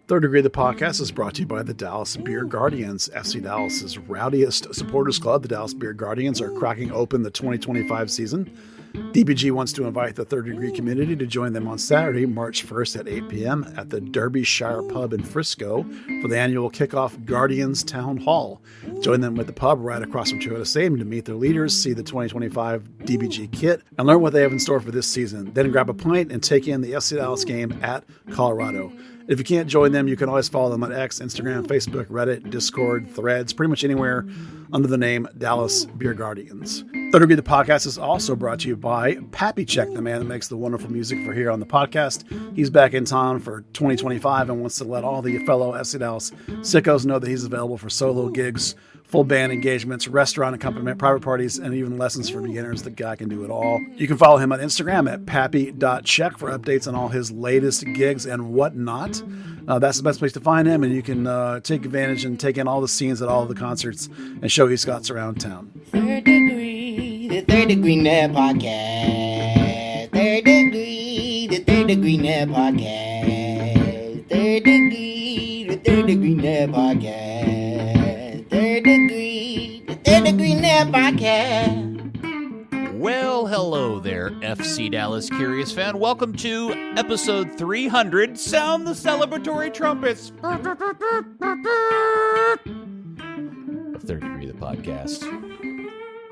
Third Degree, the podcast, is brought to you by the Dallas Beer Guardians, FC Dallas's rowdiest supporters club. The Dallas Beer Guardians are cracking open the 2025 season. DBG wants to invite the Third Degree community to join them on Saturday, March 1st at 8 p.m. at the Derbyshire Pub in Frisco for the annual kickoff Guardians Town Hall. Join them at the pub right across from Toyota Stadium to meet their leaders, see the 2025 DBG kit, and learn what they have in store for this season. Then grab a pint and take in the FC Dallas game at Colorado. If you can't join them, you can always follow them on X, Instagram, Facebook, Reddit, Discord, Threads, pretty much anywhere under the name Dallas Beer Guardians. Third Degree, the podcast, is also brought to you by Pappy, the man that makes the wonderful music for here on the podcast. He's back in town for 2025 and wants to let all the fellow FC Dallas sickos know that he's available for solo gigs, full band engagements, restaurant accompaniment, private parties, and even lessons for beginners. The guy can do it all. You can follow him on Instagram at pappy.check for updates on all his latest gigs and whatnot. That's the best place to find him, and you can take advantage and take in all the scenes at all of the concerts and show he's got around town. Third Degree, the Third Degree Net Podcast. Third Degree, the Third Degree Net Podcast. Third Degree, the Third Degree Net Podcast. Third Degree, the Third Degree Net Podcast. Well, hello there, FC Dallas Curious fan. Welcome to episode 300. Sound the celebratory trumpets. Third Degree, the podcast.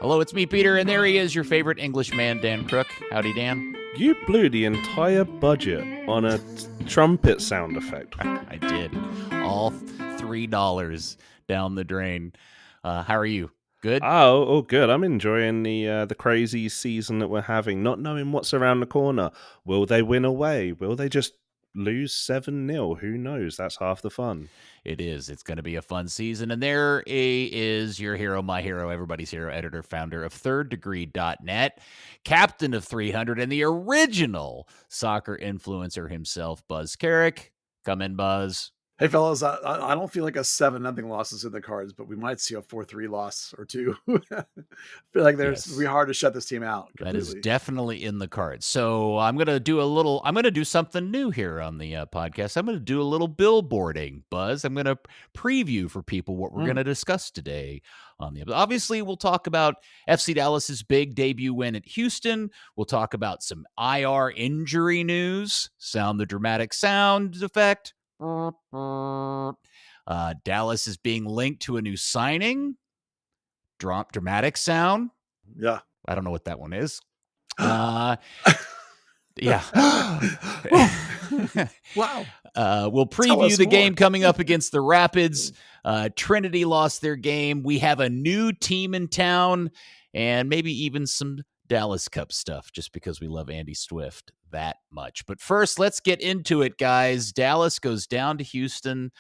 Hello, it's me, Peter, and there he is, your favorite Englishman, Dan Crooke. Howdy, Dan. You blew the entire budget on a trumpet sound effect. I did. All $3 down the drain. How are you? Good? Oh, good. I'm enjoying the crazy season that we're having, not knowing what's around the corner. Will they win away? Will they just lose 7-0? Who knows? That's half the fun. It is. It's going to be a fun season. And there is your hero, my hero, everybody's hero, editor, founder of thirddegree.net, captain of 300, and the original soccer influencer himself, Buzz Carrick. Come in, Buzz. Hey, fellas, I don't feel like a 7-0 loss is in the cards, but we might see a 4-3 loss or two. I feel like it'll be hard to shut this team out completely. That is definitely in the cards. So I'm going to do something new here on the podcast. I'm going to do a little billboarding, Buzz. I'm going to preview for people what we're going to discuss today on the episode. Obviously, we'll talk about FC Dallas's big debut win at Houston. We'll talk about some IR injury news, sound the dramatic sound effect. Dallas is being linked to a new signing. Dramatic sound. Yeah. I don't know what that one is. Yeah. Wow. We'll preview the game coming up against the Rapids. Trinity lost their game. We have a new team in town and maybe even some Dallas Cup stuff just because we love Andy Swift that much. But first, let's get into it, guys. Dallas goes down to Houston,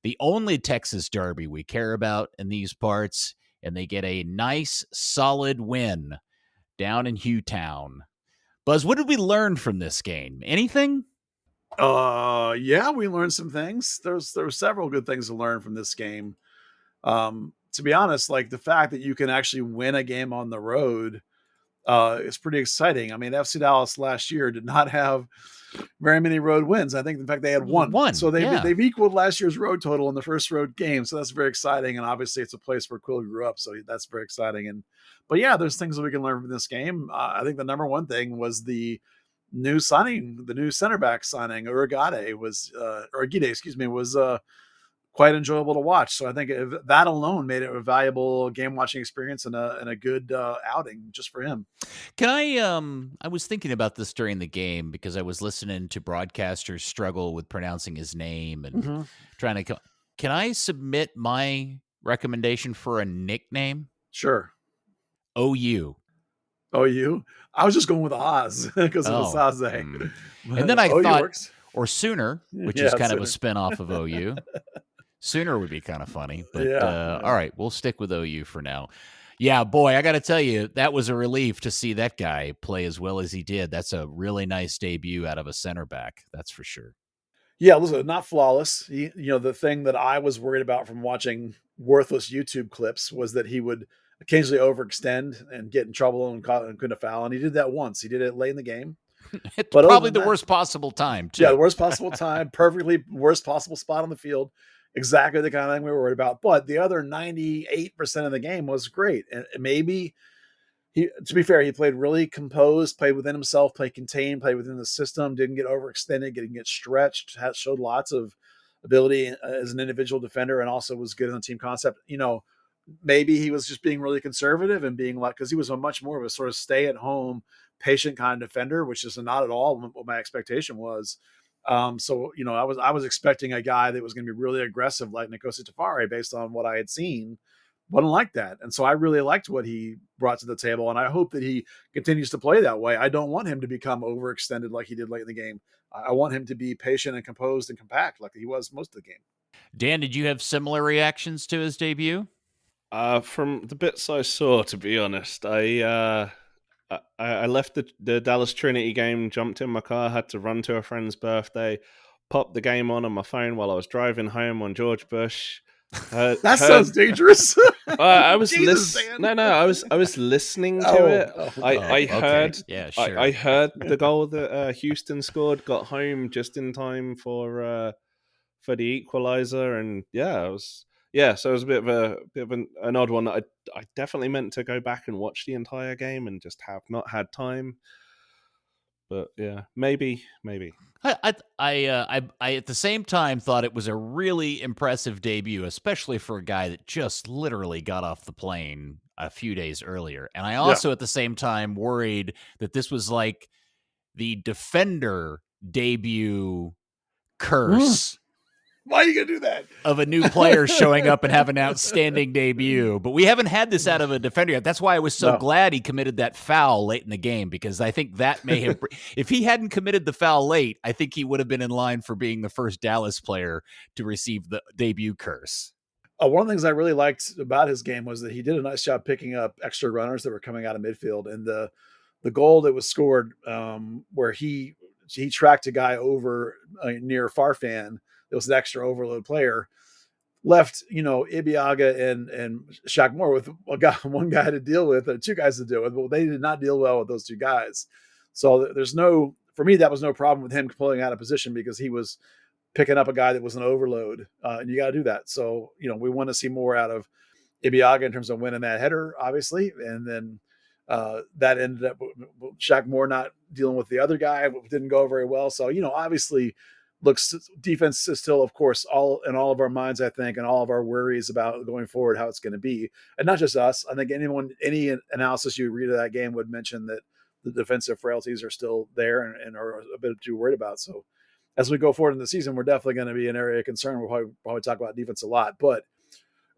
the only Texas derby we care about in these parts, and they get a nice, solid win down in Hewtown. Buzz, what did we learn from this game? Anything? Yeah, we learned some things. There were several good things to learn from this game. To be honest, like the fact that you can actually win a game on the road is pretty exciting. I mean, FC Dallas last year did not have very many road wins. I think, in fact, they had one. So they've equaled last year's road total in the first road game. So that's very exciting. And obviously, it's a place where Quill grew up. So that's very exciting. But yeah, there's things that we can learn from this game. I think the number one thing was the new center back signing. Uragide was quite enjoyable to watch. So I think that alone made it a valuable game watching experience and a good outing just for him. Can I was thinking about this during the game because I was listening to broadcasters struggle with pronouncing his name and trying to, can I submit my recommendation for a nickname? Sure. OU. OU? I was just going with Oz because of Osaze. And then I thought, works. Or Sooner, which is kind of a spinoff of OU. Sooner would be kind of funny, but all right, we'll stick with OU for now. Yeah, boy, I got to tell you, that was a relief to see that guy play as well as he did. That's a really nice debut out of a center back, that's for sure. Yeah, listen, not flawless. The thing that I was worried about from watching worthless YouTube clips was that he would occasionally overextend and get in trouble and couldn't foul, and he did that once. He did it late in the game. It's But probably the worst possible time, too. Yeah, the worst possible time, perfectly worst possible spot on the field. Exactly the kind of thing we were worried about. But the other 98% of the game was great. And maybe to be fair, he played really composed, played within himself, played contained, played within the system, didn't get overextended, didn't get stretched, showed lots of ability as an individual defender, and also was good in the team concept. Maybe he was just being really conservative and being like, because he was a much more of a sort of stay at home, patient kind of defender, which is not at all what my expectation was. So I was expecting a guy that was going to be really aggressive like Nkosi Tafari based on what I had seen. Wasn't like that. And so I really liked what he brought to the table, and I hope that he continues to play that way. I don't want him to become overextended like he did late in the game. I want him to be patient and composed and compact like he was most of the game. Dan, did you have similar reactions to his debut? From the bits I saw, to be honest, I left the Dallas Trinity game, jumped in my car, had to run to a friend's birthday, popped the game on my phone while I was driving home on George Bush. That sounds dangerous. I was listening. I was listening to it. I heard. Okay. Yeah, sure. I heard the goal that Houston scored. Got home just in time for the equalizer, and so it was a bit of an odd one. I definitely meant to go back and watch the entire game, and just have not had time. But yeah, maybe. I at the same time thought it was a really impressive debut, especially for a guy that just literally got off the plane a few days earlier. And I also at the same time worried that this was like the defender debut curse. Why are you going to do that? Of a new player showing up and have an outstanding debut. But we haven't had this out of a defender yet. That's why I was so glad he committed that foul late in the game, because I think that may have, if he hadn't committed the foul late, I think he would have been in line for being the first Dallas player to receive the debut curse. One of the things I really liked about his game was that he did a nice job picking up extra runners that were coming out of midfield. And the goal that was scored where he tracked a guy over near Farfan, it was an extra overload player, left, Ibiaga and Shaq Moore with one guy to deal with, or two guys to deal with. Well, they did not deal well with those two guys. So for me, that was no problem with him pulling out of position, because he was picking up a guy that was an overload. And you got to do that. So, we want to see more out of Ibiaga in terms of winning that header, obviously. And then that ended up with Shaq Moore not dealing with the other guy. Didn't go very well. So, obviously, defense is still, of course, all in all of our minds, I think, and all of our worries about going forward, how it's going to be. And not just us. I think any analysis you read of that game would mention that the defensive frailties are still there and are a bit too worried about. So as we go forward in the season, we're definitely going to be an area of concern. We'll probably talk about defense a lot, but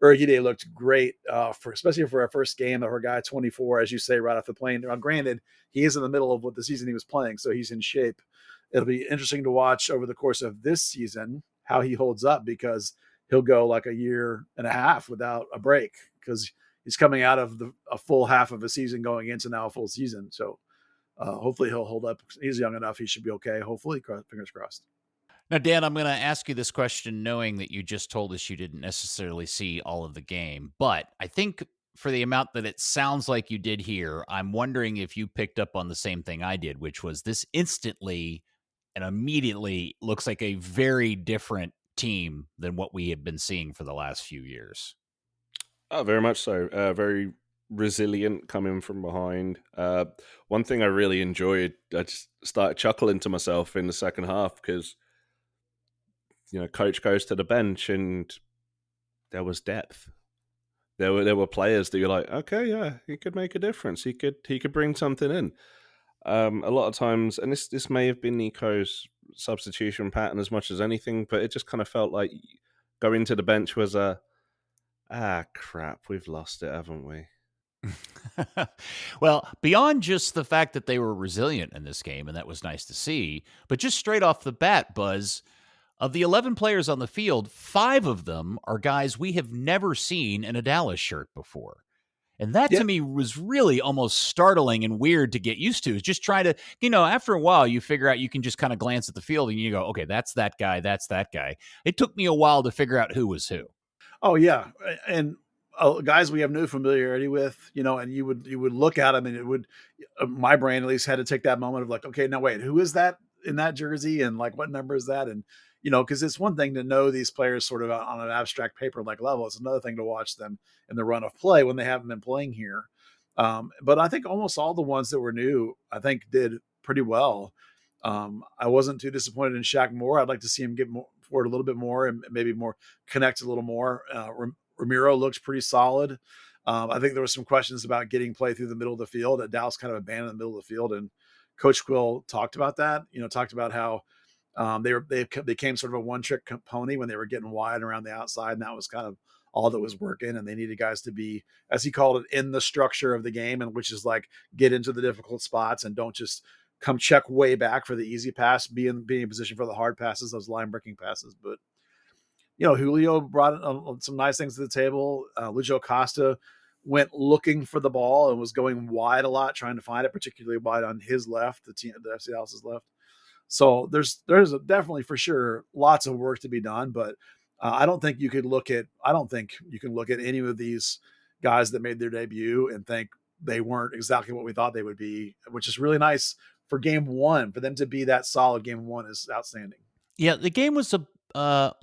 Urquide looked great, especially for our first game of our guy 24, as you say, right off the plane. Now, granted, he is in the middle of what the season he was playing, so he's in shape. It'll be interesting to watch over the course of this season how he holds up, because he'll go like a year and a half without a break, because he's coming out of a full half of a season going into now a full season. So hopefully he'll hold up. He's young enough. He should be okay. Hopefully, fingers crossed. Now, Dan, I'm going to ask you this question knowing that you just told us you didn't necessarily see all of the game, but I think for the amount that it sounds like you did here, I'm wondering if you picked up on the same thing I did, which was this instantly and immediately looks like a very different team than what we have been seeing for the last few years. Oh, very much so. Very resilient coming from behind. One thing I really enjoyed, I just started chuckling to myself in the second half, because, coach goes to the bench and there was depth. There were players that you're like, okay, yeah, he could make a difference. He could bring something in. A lot of times, and this may have been Nico's substitution pattern as much as anything, but it just kind of felt like going to the bench was crap, we've lost it, haven't we? Well, beyond just the fact that they were resilient in this game, and that was nice to see, but just straight off the bat, Buzz, of the 11 players on the field, 5 of them are guys we have never seen in a Dallas shirt before. And that to me was really almost startling and weird to get used to. Is just trying to, after a while you figure out you can just kind of glance at the field and you go, okay, that's that guy. That's that guy. It took me a while to figure out who was who. Oh, yeah. And guys we have no familiarity with, and you would look at them and it would, my brain at least had to take that moment of like, okay, now wait, who is that in that jersey? And like, what number is that? And, cause it's one thing to know these players sort of on an abstract paper like level. It's another thing to watch them in the run of play when they haven't been playing here. But I think almost all the ones that were new, I think did pretty well. I wasn't too disappointed in Shaq Moore. I'd like to see him get forward a little bit more and maybe more connect a little more. Ramiro looks pretty solid. I think there were some questions about getting play through the middle of the field. Dallas kind of abandoned the middle of the field, and Coach Quill talked about that. Talked about how they became sort of a one-trick pony when they were getting wide around the outside, and that was kind of all that was working. And they needed guys to be, as he called it, in the structure of the game, and which is like get into the difficult spots and don't just come check way back for the easy pass, be in position for the hard passes, those line breaking passes. But Julio brought some nice things to the table. Lucho Costa went looking for the ball and was going wide a lot, trying to find it, particularly wide on his left, the FC Dallas's left. So there's definitely for sure lots of work to be done, but I don't think you can look at any of these guys that made their debut and think they weren't exactly what we thought they would be, which is really nice for game one. For them to be that solid game one is outstanding. Yeah, the game was I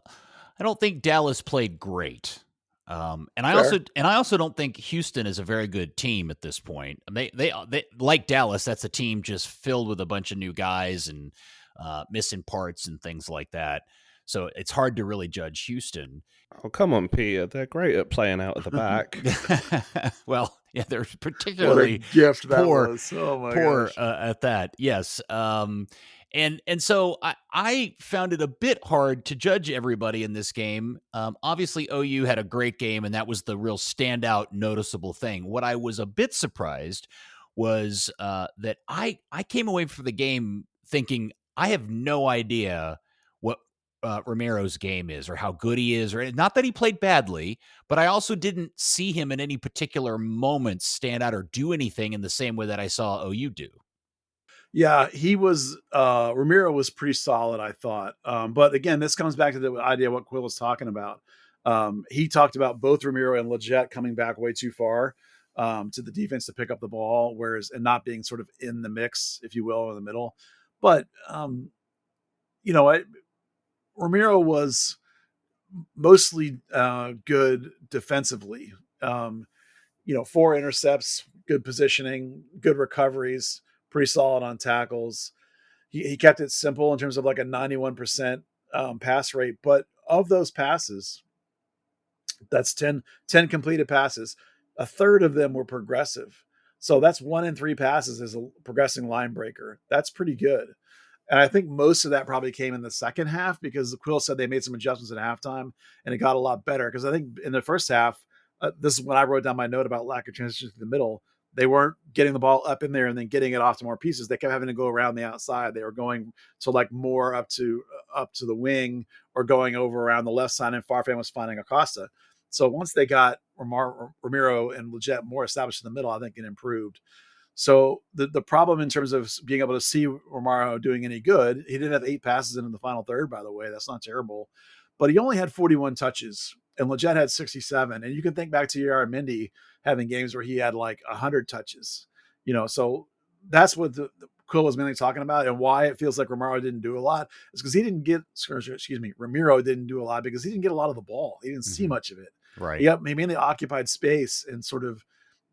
don't think Dallas played great. And I also don't think Houston is a very good team at this point. They like Dallas, that's a team just filled with a bunch of new guys and missing parts and things like that. So it's hard to really judge Houston. Oh, come on, Peter. They're great at playing out of the back. Well, yeah, they're particularly what a gift that poor, was. Oh my poor gosh. At that. Yes. And so I found it a bit hard to judge everybody in this game. Obviously, OU had a great game, and that was the real standout, noticeable thing. What I was a bit surprised was that I came away from the game thinking I have no idea what Ramiro's game is or how good he is, or not that he played badly, but I also didn't see him in any particular moments stand out or do anything in the same way that I saw OU do. Yeah, he was, Ramiro was pretty solid, I thought. But again, this comes back to the idea of what Quill was talking about. He talked about both Ramiro and Leggett coming back way too far to the defense to pick up the ball, and not being sort of in the mix, if you will, in the middle. But, Ramiro was mostly good defensively. 4 intercepts, good positioning, good recoveries, pretty solid on tackles. He kept it simple in terms of like a 91% pass rate. But of those passes, that's 10 completed passes. A third of them were progressive. So that's 1 in 3 passes is a progressing line breaker. That's pretty good. And I think most of that probably came in the second half because Quill said they made some adjustments at halftime and it got a lot better. Because I think in the first half, this is when I wrote down my note about lack of transition to the middle. They weren't getting the ball up in there and then getting it off to more pieces. They kept having to go around the outside. They were going to like more up to the wing or going over around the left side, and Farfan was finding Acosta. So once they got Ramiro and Leggett more established in the middle, I think it improved. So the problem in terms of being able to see Ramiro doing any good, he did have 8 passes in the final third, by the way. That's not terrible. But he only had 41 touches, and Leggett had 67. And you can think back to Yara Mendy having games where he had like 100 touches. So that's what the Quill was mainly talking about, and why it feels like Ramiro didn't do a lot is because Ramiro didn't do a lot because he didn't get a lot of the ball. He didn't see much of it. Right. Yep. He mainly occupied space and sort of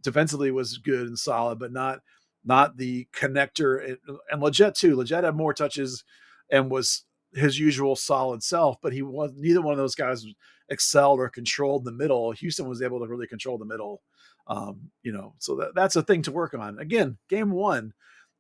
defensively was good and solid, but not the connector. And Leggett too. Leggett had more touches and was his usual solid self, but neither one of those guys excelled or controlled the middle. Houston was able to really control the middle. So that's a thing to work on. Again, game one,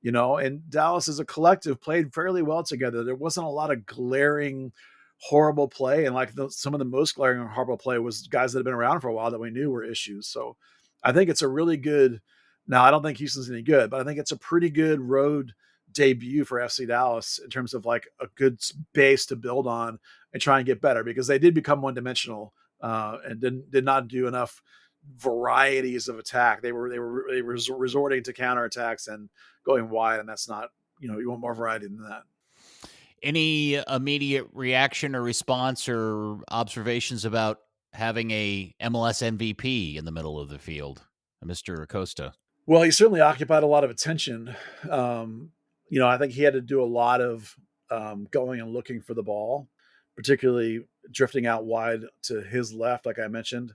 and Dallas as a collective played fairly well together. There wasn't a lot of glaring, horrible play. And like some of the most glaring and horrible play was guys that had been around for a while that we knew were issues. So I think it's a really good, now I don't think Houston's any good, but I think it's a pretty good road debut for FC Dallas in terms of like a good base to build on and try and get better, because they did become one-dimensional and did not do enough varieties of attack. They were resorting to counterattacks and going wide, and that's not, you want more variety than that. Any immediate reaction or response or observations about having a MLS MVP in the middle of the field, Mr. Acosta? Well, he certainly occupied a lot of attention. I think he had to do a lot of going and looking for the ball, particularly drifting out wide to his left, like I mentioned.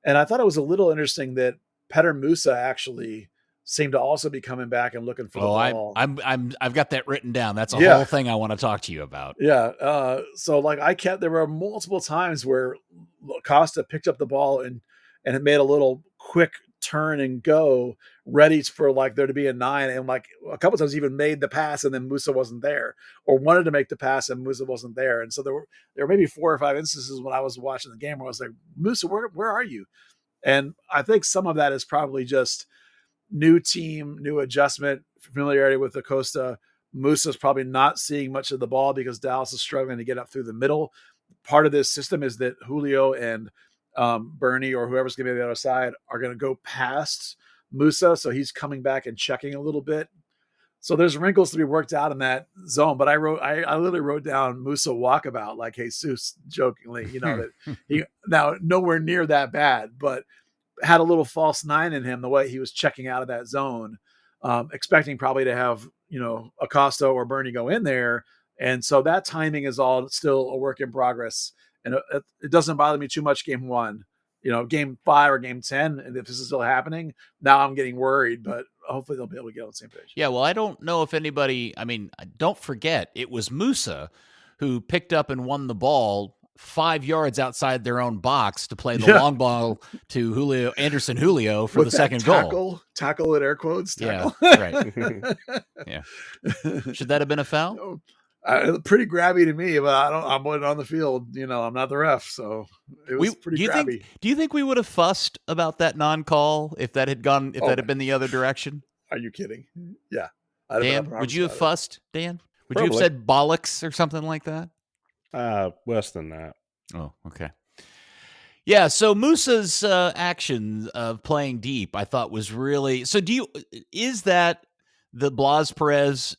And I thought it was a little interesting that Petter Musa actually seemed to also be coming back and looking for the ball. I've got that written down. That's a whole thing I want to talk to you about. Yeah. So there were multiple times where Costa picked up the ball and it made a little quick turn and go, ready for there to be a 9, and a couple times even made the pass and then Musa wasn't there, or wanted to make the pass and Musa wasn't there. And so there were maybe 4 or 5 instances when I was watching the game where I was like, Musa, where are you? And I think some of that is probably just new team, new adjustment, familiarity with Acosta. Musa's probably not seeing much of the ball because Dallas is struggling to get up through the middle. Part of this system is that Julio and Bernie or whoever's going to be on the other side are going to go past Musa. So he's coming back and checking a little bit. So there's wrinkles to be worked out in that zone. But I literally wrote down Musa walkabout, like Jesus jokingly, that he now nowhere near that bad, but had a little false 9 in him the way he was checking out of that zone, expecting probably to have, Acosta or Bernie go in there. And so that timing is all still a work in progress. And it doesn't bother me too much game 1, game 5 or game 10. And if this is still happening, now I'm getting worried, but hopefully they'll be able to get on the same page. Yeah, well, I don't know if anybody, don't forget, it was Musa who picked up and won the ball 5 yards outside their own box to play the long ball to Anderson Julio for the second goal. Tackle in air quotes. Tackle. Yeah, right. Yeah. Should that have been a foul? Pretty grabby to me, but I'm on the field. I'm not the ref, so it was pretty grabby. Do you think we would have fussed about that non-call if that had been the other direction? Are you kidding? Yeah. Dan, would you have fussed, Dan? Would you have said bollocks or something like that? Worse than that. Oh, okay. Yeah, so Musa's action of playing deep, I thought was really. So, is that the Blas Perez,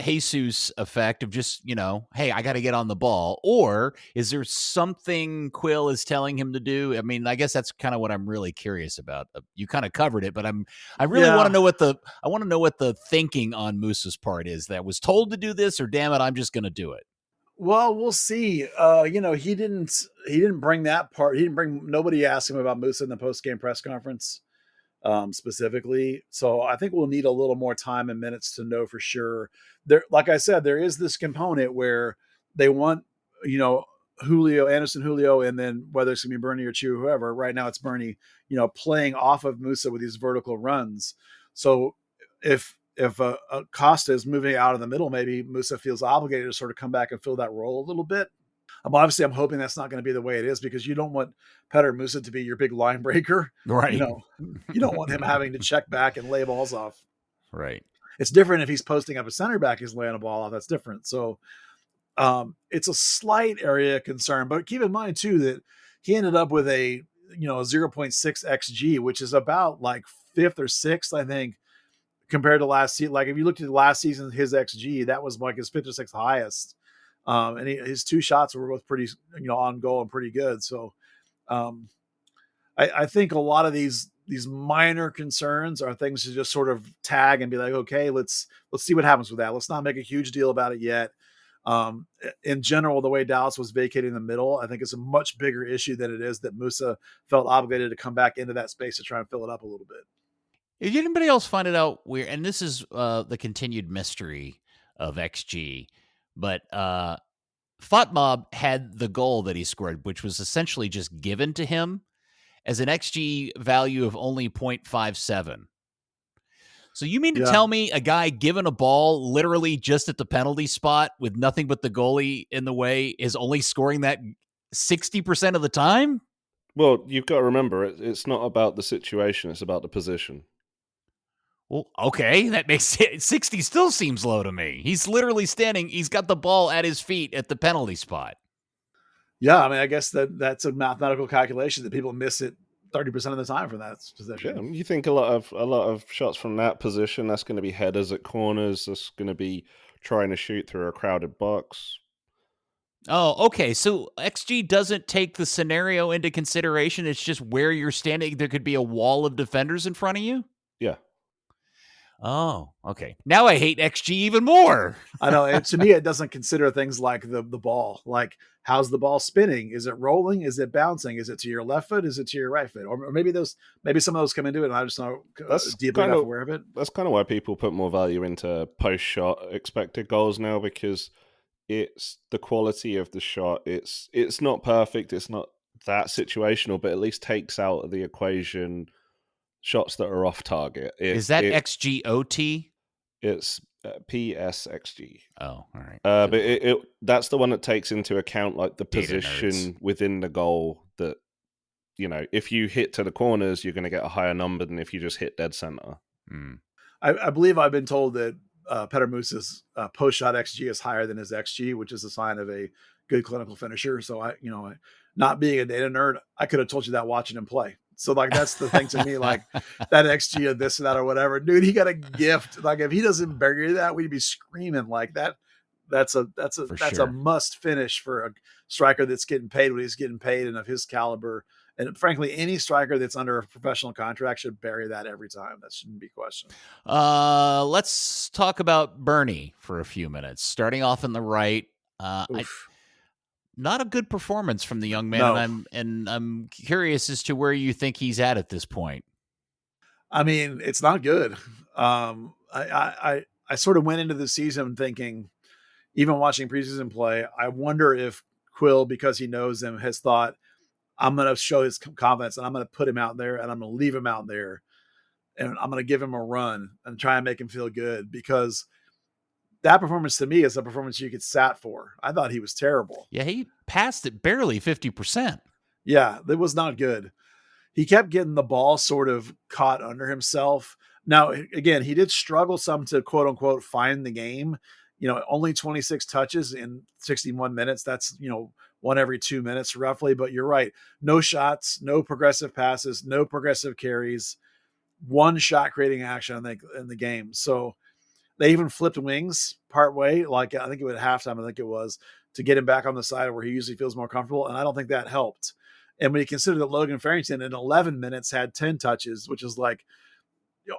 Jesus effect of just hey, I got to get on the ball, or is there something Quill is telling him to do? I guess that's kind of what I'm really curious about. You kind of covered it, but I really want to know what the thinking on Musa's part is. That was told to do this, or damn it, I'm just going to do it. Well, we'll see. He didn't bring that part. Nobody asked him about Musa in the post-game press conference specifically. So I think we'll need a little more time and minutes to know for sure. There, like I said, there is this component where they want, Anderson Julio, and then whether it's gonna be Bernie or Chu, whoever. Right now it's Bernie, playing off of Musa with these vertical runs. So if Costa is moving out of the middle, maybe Musa feels obligated to sort of come back and fill that role a little bit. Obviously, I'm hoping that's not going to be the way it is, because you don't want Petter Musa to be your big line breaker. Right. You don't want him having to check back and lay balls off. Right. It's different if he's posting up a center back, he's laying a ball off. That's different. So it's a slight area of concern, but keep in mind too that he ended up with a 0.6 XG, which is about like 5th or 6th, I think, compared to last season. Like if you looked at last season, his XG, that was like his 5th or 6th highest. And his 2 shots were both pretty, on goal and pretty good. So I think a lot of these minor concerns are things to just sort of tag and be like, okay, let's see what happens with that. Let's not make a huge deal about it yet. In general, the way Dallas was vacating the middle, I think is a much bigger issue than it is that Musa felt obligated to come back into that space to try and fill it up a little bit. Did anybody else find it out weird? And this is the continued mystery of XG, but Fatmob had the goal that he scored, which was essentially just given to him as an XG value of only 0.57. So you mean to tell me a guy given a ball literally just at the penalty spot with nothing but the goalie in the way is only scoring that 60% of the time? Well, you've got to remember, it's not about the situation, it's about the position. Well, okay, that makes it 60 still seems low to me. He's literally standing, he's got the ball at his feet at the penalty spot. Yeah, I guess that's a mathematical calculation that people miss it 30% of the time from that position. Yeah, you think a lot of shots from that position, that's going to be headers at corners, that's going to be trying to shoot through a crowded box. Oh, okay. So XG doesn't take the scenario into consideration. It's just where you're standing. There could be a wall of defenders in front of you. Yeah. Oh, okay. Now I hate XG even more. I know. To me, it doesn't consider things like the ball. Like, how's the ball spinning? Is it rolling? Is it bouncing? Is it to your left foot? Is it to your right foot? Or maybe some of those come into it, and I'm just not deeply enough aware of it. That's kind of why people put more value into post-shot expected goals now, because it's the quality of the shot. It's not perfect. It's not that situational, but at least takes out of the equation shots that are off target. Is that XGOT? It's PSXG. Oh, all right. But that's the one that takes into account like the Data position nerds. within the goal. That, you know, if you hit to the corners, you're going to get a higher number than if you just hit dead center. Mm. I believe I've been told that Petter Moose's post-shot XG is higher than his XG, which is a sign of a good clinical finisher. So not being a data nerd, I could have told you that watching him play. So like, that's the thing to me, like that XG of this or that or whatever, dude, he got a gift. Like, if he doesn't bury that, we'd be screaming like that. That's a must finish for a striker that's getting paid what he's getting paid and of his caliber. And frankly, any striker that's under a professional contract should bury that every time. That shouldn't be questioned. Let's talk about Bernie for a few minutes. Starting off in the right, not a good performance from the young man, No. and I'm curious as to where you think he's at this point. I mean, it's not good. I sort of went into the season thinking, even watching preseason play, I wonder if Quill, because he knows him, has thought, I'm going to show his confidence and I'm going to put him out there and I'm going to leave him out there and I'm going to give him a run and try and make him feel good, because that performance to me is a performance you get sat for. I thought he was terrible. Yeah, he passed it barely 50%. Yeah, it was not good. He kept getting the ball sort of caught under himself. Now, again, he did struggle some to quote unquote find the game. Only 26 touches in 61 minutes. That's, one every 2 minutes roughly. But you're right. No shots, no progressive passes, no progressive carries, one shot creating action, I think, in the game. So they even flipped wings part way. Like, I think it was halftime, I think it was, to get him back on the side where he usually feels more comfortable. And I don't think that helped. And when you consider that Logan Farrington in 11 minutes had 10 touches, which is like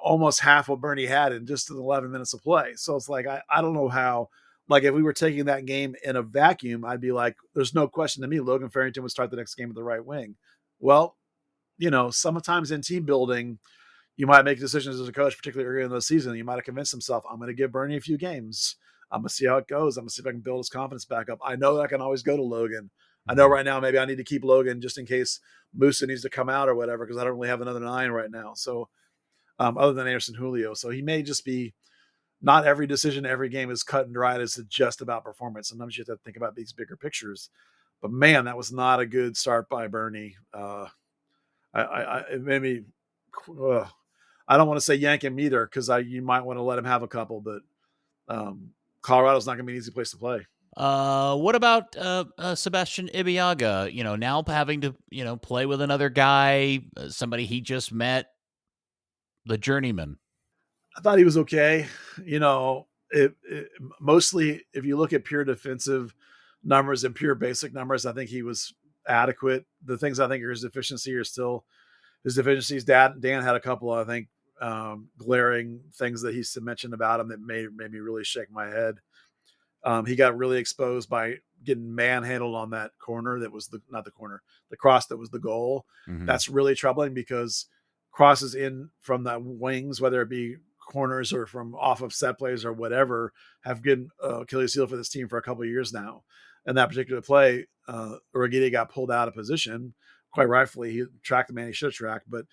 almost half what Bernie had in just 11 minutes of play. So it's like, I don't know how, like, if we were taking that game in a vacuum, I'd be like, there's no question to me, Logan Farrington would start the next game at the right wing. Well, sometimes in team building, you might make decisions as a coach, particularly early in the season. You might have convinced himself, I'm going to give Bernie a few games. I'm going to see how it goes. I'm going to see if I can build his confidence back up. I know that I can always go to Logan. I know right now maybe I need to keep Logan just in case Musa needs to come out or whatever, because I don't really have another 9 right now. So other than Anderson Julio. So he may just be, not every decision, every game is cut and dried. It's just about performance. Sometimes you have to think about these bigger pictures. But man, that was not a good start by Bernie. It made me, I don't want to say yank him either, because you might want to let him have a couple, but Colorado's not going to be an easy place to play. What about Sebastian Ibeagha? Now having to play with another guy, somebody he just met, the journeyman. I thought he was okay. Mostly, if you look at pure defensive numbers and pure basic numbers, I think he was adequate. The things I think are his deficiency are still his deficiencies. Dan had a couple, I think, glaring things that he mentioned about him that made me really shake my head. He got really exposed by getting manhandled on that corner. That was the cross that was the goal. Mm-hmm. That's really troubling, because crosses in from the wings, whether it be corners or from off of set plays or whatever, have been Achilles heel for this team for a couple of years now. And that particular play, Urrutia got pulled out of position, quite rightfully. He tracked the man he should have tracked, but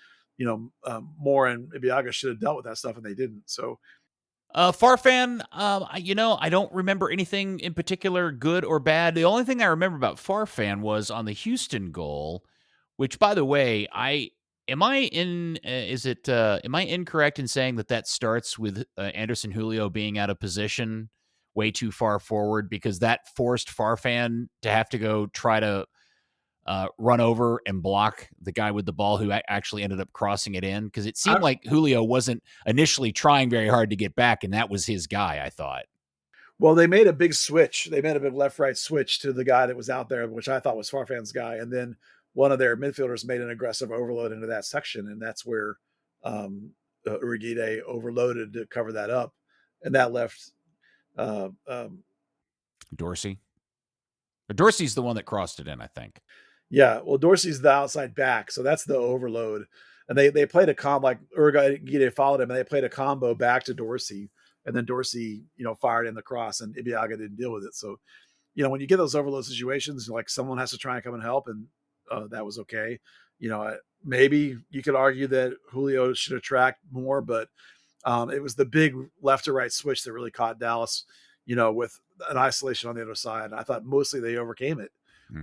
Moore and Ibeagha should have dealt with that stuff, and they didn't. So Farfan, I don't remember anything in particular good or bad. The only thing I remember about Farfan was on the Houston goal, which, by the way, am I incorrect in saying that starts with Anderson Julio being out of position way too far forward, because that forced Farfan to have to go try to run over and block the guy with the ball who actually ended up crossing it in? Because it seemed like Julio wasn't initially trying very hard to get back, and that was his guy, I thought. Well, they made a big switch. They made a big left-right switch to the guy that was out there, which I thought was Farfan's guy. And then one of their midfielders made an aggressive overload into that section. And that's where Urigide overloaded to cover that up. And that left Dorsey. Dorsey's the one that crossed it in, I think. Yeah, well, Dorsey's the outside back, so that's the overload. And they played a combo, like Urigide followed him, and they played a combo back to Dorsey. And then Dorsey, fired in the cross, and Ibiaga didn't deal with it. So, when you get those overload situations, like someone has to try and come and help, and that was okay. Maybe you could argue that Julio should have tracked more, but it was the big left to right switch that really caught Dallas, with an isolation on the other side. I thought mostly they overcame it.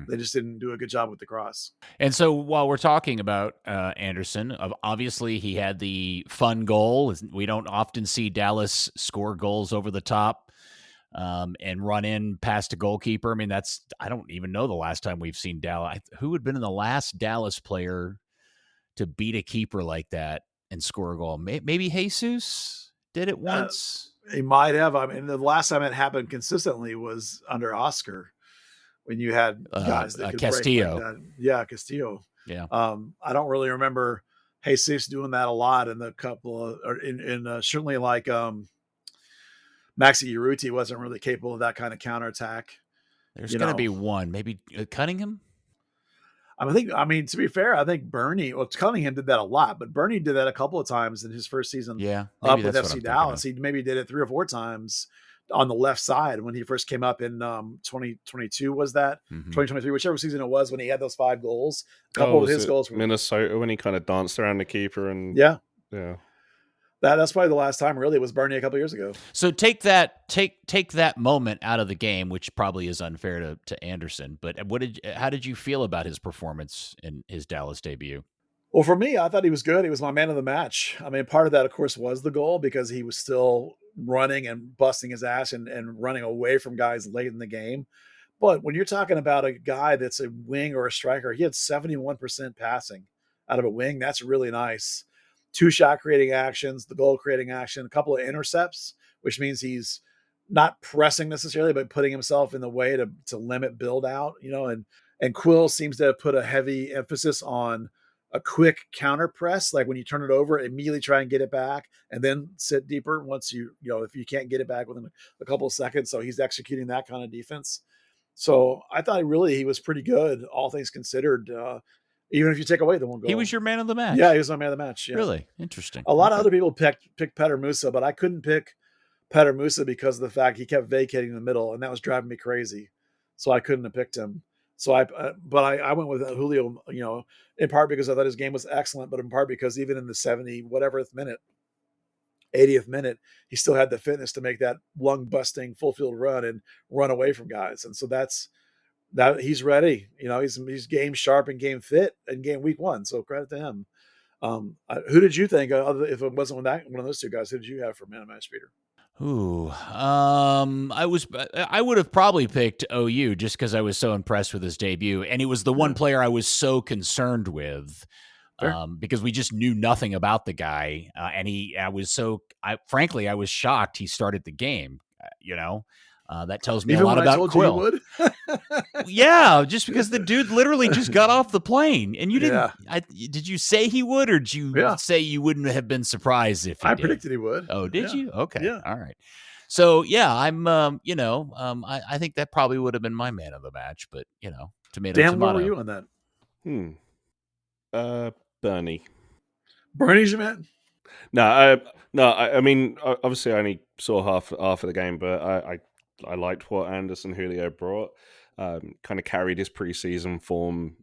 They just didn't do a good job with the cross. And so while we're talking about Anderson, obviously he had the fun goal. We don't often see Dallas score goals over the top and run in past a goalkeeper. I mean, I don't even know the last time we've seen Dallas. Who had been in the last Dallas player to beat a keeper like that and score a goal? Maybe Jesus did it once. He might have. I mean, the last time it happened consistently was under Oscar, when you had guys that could Castillo. break like that. Yeah, Castillo. Yeah. I don't really remember Jesus doing that a lot in the couple of, or certainly like Maxi Urruti wasn't really capable of that kind of counterattack. There's going to be one, maybe Cunningham. I mean, to be fair, I think Cunningham did that a lot, but Bernie did that a couple of times in his first season up with FC Dallas. He maybe did it 3 or 4 times on the left side when he first came up in 2022, was that 2023, whichever season it was, when he had those 5 goals. A couple of his goals were Minnesota, when he kind of danced around the keeper and yeah. That's probably the last time really it was Bernie a couple of years ago. So take that moment out of the game, which probably is unfair to Anderson. But how did you feel about his performance in his Dallas debut? Well, for me, I thought he was good. He was my man of the match. I mean, part of that, of course, was the goal, because he was still running and busting his ass and running away from guys late in the game. But when you're talking about a guy that's a wing or a striker, he had 71% passing out of a wing. That's really nice. 2 shot creating actions, the goal creating action, a couple of intercepts, which means he's not pressing necessarily, but putting himself in the way to limit build out, and Quill seems to have put a heavy emphasis on a quick counter press. Like when you turn it over, immediately try and get it back and then sit deeper once if you can't get it back within a couple of seconds. So he's executing that kind of defense. So I thought he was pretty good, all things considered. Even if you take away the one goal. He was your man of the match. Yeah, he was my man of the match. Yeah. Really? Interesting. A lot of other people picked Petar Musa, but I couldn't pick Petar Musa because of the fact he kept vacating the middle, and that was driving me crazy. So I couldn't have picked him. So I went with Julio, in part because I thought his game was excellent, but in part because even in the 80th minute, he still had the fitness to make that lung busting full field run and run away from guys. And so that he's ready. He's game sharp and game fit and game week 1. So credit to him. Who did you think, if it wasn't one of those 2 guys, who did you have for man of match, Peter? Ooh, I would have probably picked OU just because I was so impressed with his debut, and he was the one player I was so concerned with, because we just knew nothing about the guy, and I was shocked he started the game. That tells me Even a lot about Quill. Yeah, just because the dude literally just got off the plane, and you didn't. Yeah. Did you say he would, or did you say you wouldn't have been surprised if he did? Predicted he would. Oh, did you? Okay, yeah. All right. So yeah, I'm. I think that probably would have been my man of the match, but tomato. Dan, where were you on that? Bernie. Bernie's your man. No. I mean, obviously, I only saw half of the game, but I liked what Anderson Julio brought. Kind of carried his preseason form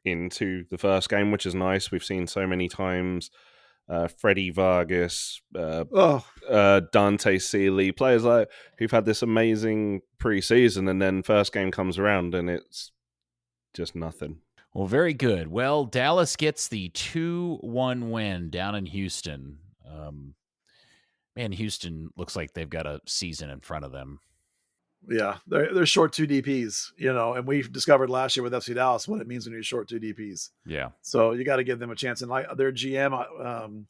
into the first game, which is nice. We've seen so many times Freddie Vargas, Dante Seeley, players who've had this amazing preseason, and then first game comes around and it's just nothing. Well, very good. Well, Dallas gets the 2-1 win down in Houston. Man, Houston looks like they've got a season in front of them. Yeah, they're short 2 DPs, and we've discovered last year with FC Dallas what it means when you're short 2 DPs. Yeah. So you got to give them a chance. And like their GM,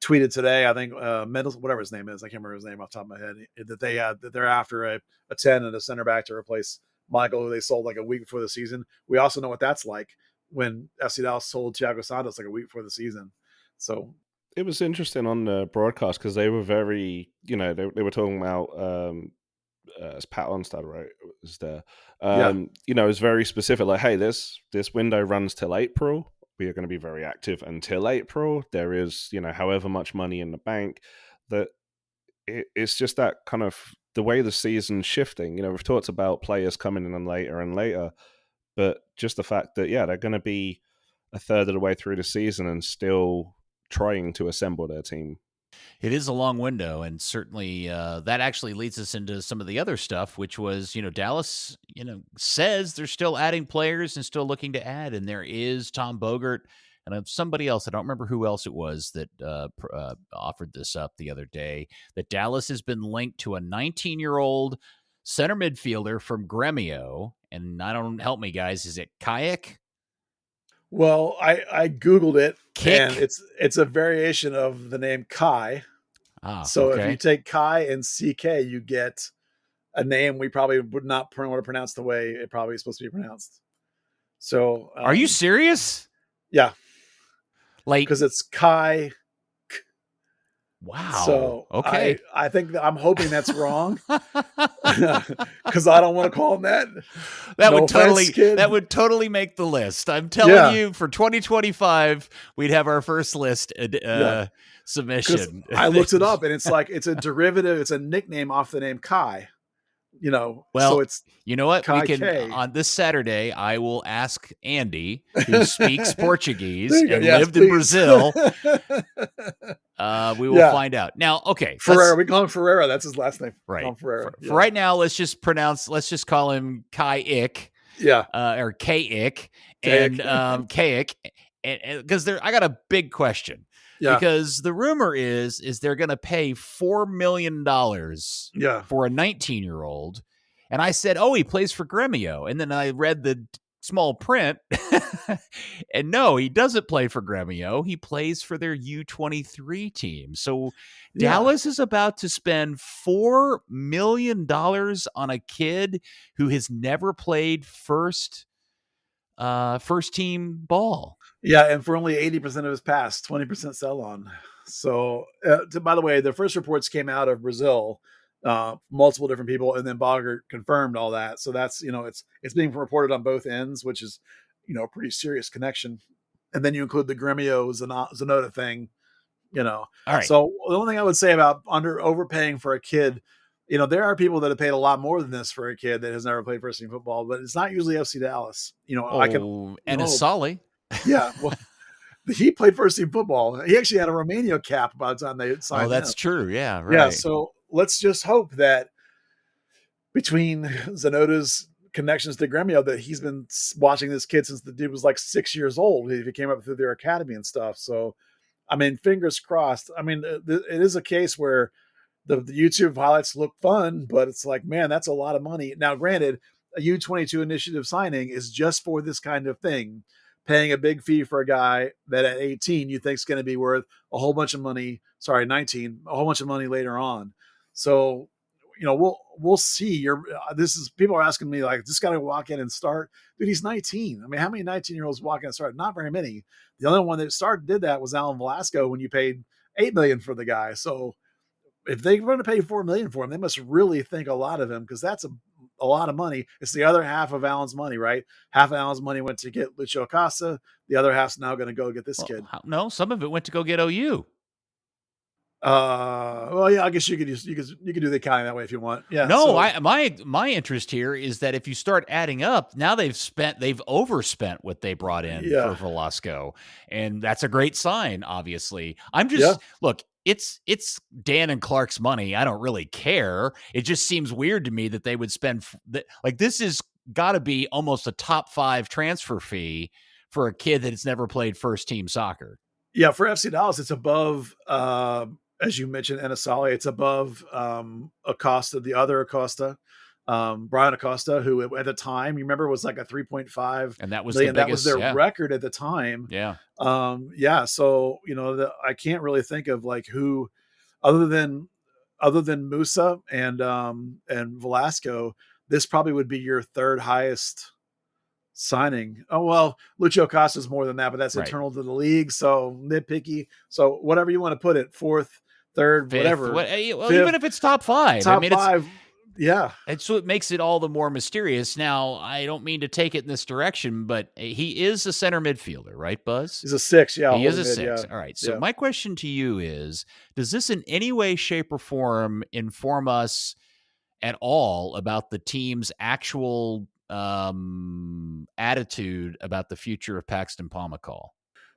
tweeted today, I think Mendelssohn, whatever his name is, I can't remember his name off the top of my head, that they're after a 10 and a center back to replace Michael, who they sold like a week before the season. We also know what that's like when FC Dallas sold Thiago Santos like a week before the season. So it was interesting on the broadcast because they were very, they were talking about as Pat Onstad, right, was there. It was very specific, like, hey, this window runs till April. We are going to be very active until April. There is, however much money in the bank. That it's just that kind of the way the season's shifting. We've talked about players coming in later and later, but just the fact that, they're going to be a third of the way through the season and still trying to assemble their team. It is a long window, and certainly that actually leads us into some of the other stuff, which was, Dallas, says they're still adding players and still looking to add, and there is Tom Bogert and somebody else. I don't remember who else it was that offered this up the other day, that Dallas has been linked to a 19-year-old center midfielder from Gremio, and help me, guys, is it Kayak? Well, I Googled it, Kick? And it's a variation of the name Kai. So okay. if you take Kai and CK, you get a name we probably would not want to pronounce the way it probably is supposed to be pronounced. So are you serious? Yeah. Like, because it's Kai. Wow. So okay, I think I'm hoping that's wrong because I don't want to call him that. That No would totally make the list. I'm telling you, for 2025, we'd have our first list submission. I looked it up, and it's like it's a derivative. It's a nickname off the name Kai. Well, so it's you know what? Kai We can K. On this Saturday, I will ask Andy, who speaks Portuguese and Yes, lived please. in Brazil. We will find out. Now, okay, Ferreira. We call him Ferreira. That's his last name. Right. Ferreira. For right now, let's just call him Kai Ick. Yeah. Or K Ick and K Ick, and because I got a big question. Yeah. Because the rumor is they're going to pay $4 million for a 19-year-old. And I said, oh, he plays for Gremio. And then I read the small print. And no, he doesn't play for Gremio. He plays for their U23 team. So Dallas is about to spend $4 million on a kid who has never played first team ball. Yeah, and for only 80% of his pass, 20% sell on. So, by the way, the first reports came out of Brazil, multiple different people, and then Bogert confirmed all that. So that's it's being reported on both ends, which is a pretty serious connection. And then you include the Gremio Zanota thing, All right. So the only thing I would say about overpaying for a kid, there are people that have paid a lot more than this for a kid that has never played first team football, but it's not usually FC Dallas. Asali. Yeah, well, he played first team football. He actually had a Romania cap by the time they signed him. Oh, that's true. Yeah, right. Yeah, so let's just hope that between Zanota's connections to Gremio, that he's been watching this kid since the dude was like 6 years old. He came up through their academy and stuff. So, I mean, fingers crossed. I mean, it is a case where the YouTube highlights look fun, but it's like, man, that's a lot of money. Now, granted, a U22 initiative signing is just for this kind of thing. Paying a big fee for a guy that at 18 you think is going to be worth a whole bunch of money. Sorry, 19, a whole bunch of money later on. So, we'll see. People are asking me like, this guy to walk in and start. Dude, he's 19. I mean, how many 19-year-olds walk in and start? Not very many. The only one that did that was Alan Velasco when you paid $8 million for the guy. So if they're going to pay $4 million for him, they must really think a lot of him, because that's a lot of money. It's the other half of Alan's money, right? Half of Alan's money went to get Lucio Acosta. The other half's now going to go get this kid. No, some of it went to go get OU. Well, yeah, I guess you could do the accounting that way if you want. Yeah. No, my interest here is that if you start adding up, now they've overspent what they brought in for Velasco, and that's a great sign. Obviously, look. It's Dan and Clark's money. I don't really care. It just seems weird to me that they would spend this has got to be almost a top 5 transfer fee for a kid that has never played first team soccer. Yeah, for FC Dallas, it's above, as you mentioned, Enisali. It's above Acosta, the other Acosta. Brian Acosta, who at the time, you remember, was like a 3.5 and that was million. the biggest, that was their record at the time. Yeah. So, I can't really think of like who other than Musa and Velasco, this probably would be your third highest signing. Oh, well, Lucio Acosta is more than that, but that's internal to the league. So nitpicky. So whatever you want to put it, fourth, third, fifth, whatever. Fifth, even if it's top five. Top five. Yeah. And so it makes it all the more mysterious. Now, I don't mean to take it in this direction, but he is a center midfielder, right, Buzz? He's a 6, yeah. He is a 6. Yeah. All right. So my question to you is, does this in any way, shape, or form inform us at all about the team's actual attitude about the future of Paxton Pomykal?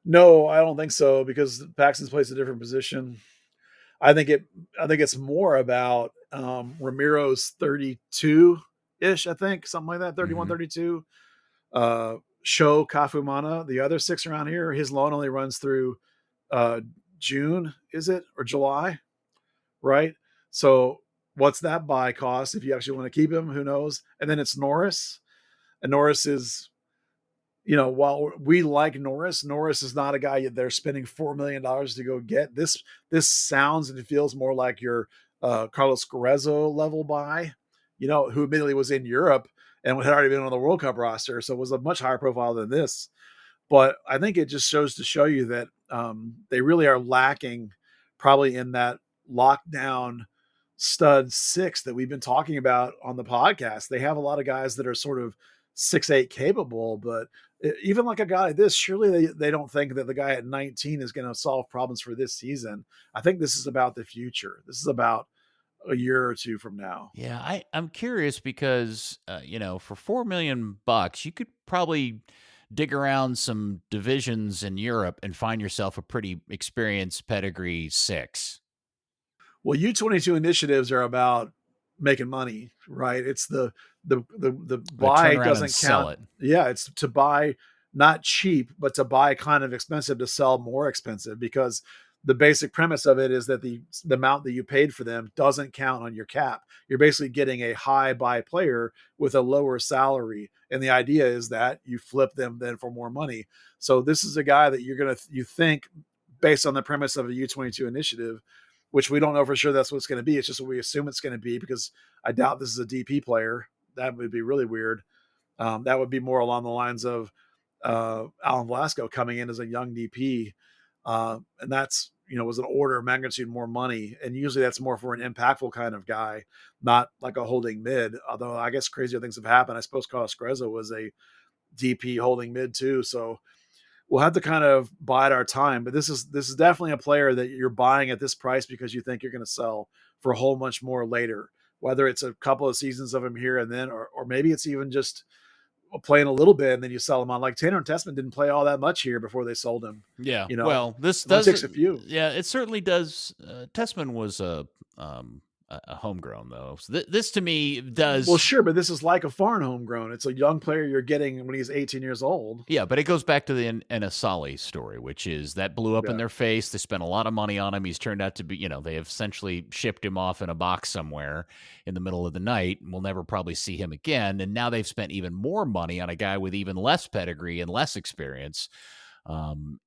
No, I don't think so, because Paxton's plays a different position. I think it's more about Ramiro's 32-ish, I think, something like that, 31, 32. Sho Kafumana, the other 6 around here, his loan only runs through June, is it? Or July, right? So what's that buy cost if you actually want to keep him? Who knows? And then it's Norris. And Norris is, while we like Norris is not a guy they're spending $4 million to go get. This sounds and feels more like your Carlos Carrezo level buy, who admittedly was in Europe and had already been on the World Cup roster. So it was a much higher profile than this. But I think it just shows to show you that they really are lacking probably in that lockdown stud 6 that we've been talking about on the podcast. They have a lot of guys that are sort of 6'8" capable, but even like a guy like this, surely they don't think that the guy at 19 is going to solve problems for this season. I think this is about the future. This is about a year or two from now. Yeah, I'm curious because, for $4 million, you could probably dig around some divisions in Europe and find yourself a pretty experienced pedigree 6. Well, U22 initiatives are about making money, right? It's the buy doesn't count. Yeah, it's to buy not cheap, but to buy kind of expensive to sell more expensive, because the basic premise of it is that the amount that you paid for them doesn't count on your cap. You're basically getting a high buy player with a lower salary, and the idea is that you flip them then for more money. So this is a guy that you think based on the premise of a U22 initiative, which we don't know for sure that's what it's going to be. It's just what we assume it's going to be, because I doubt this is a DP player. That would be really weird. That would be more along the lines of Alan Velasco coming in as a young DP. And that's, was an order of magnitude more money. And usually that's more for an impactful kind of guy, not like a holding mid. Although I guess crazier things have happened. I suppose Carlos Carrezo was a DP holding mid too. So we'll have to kind of bide our time. But this is definitely a player that you're buying at this price because you think you're going to sell for a whole bunch more later, whether it's a couple of seasons of him here and then, or maybe it's even just playing a little bit and then you sell him on. Like Tanner and Tessman didn't play all that much here before they sold him. Yeah. Well, this takes a few. Yeah, it certainly does. Tessman was a homegrown though. So this to me does. Well, sure, but this is like a foreign homegrown. It's a young player you're getting when he's 18 years old. Yeah, but it goes back to the Anasali story, which is that blew up in their face. They spent a lot of money on him. He's turned out to be, they have essentially shipped him off in a box somewhere in the middle of the night. We'll never probably see him again. And now they've spent even more money on a guy with even less pedigree and less experience. And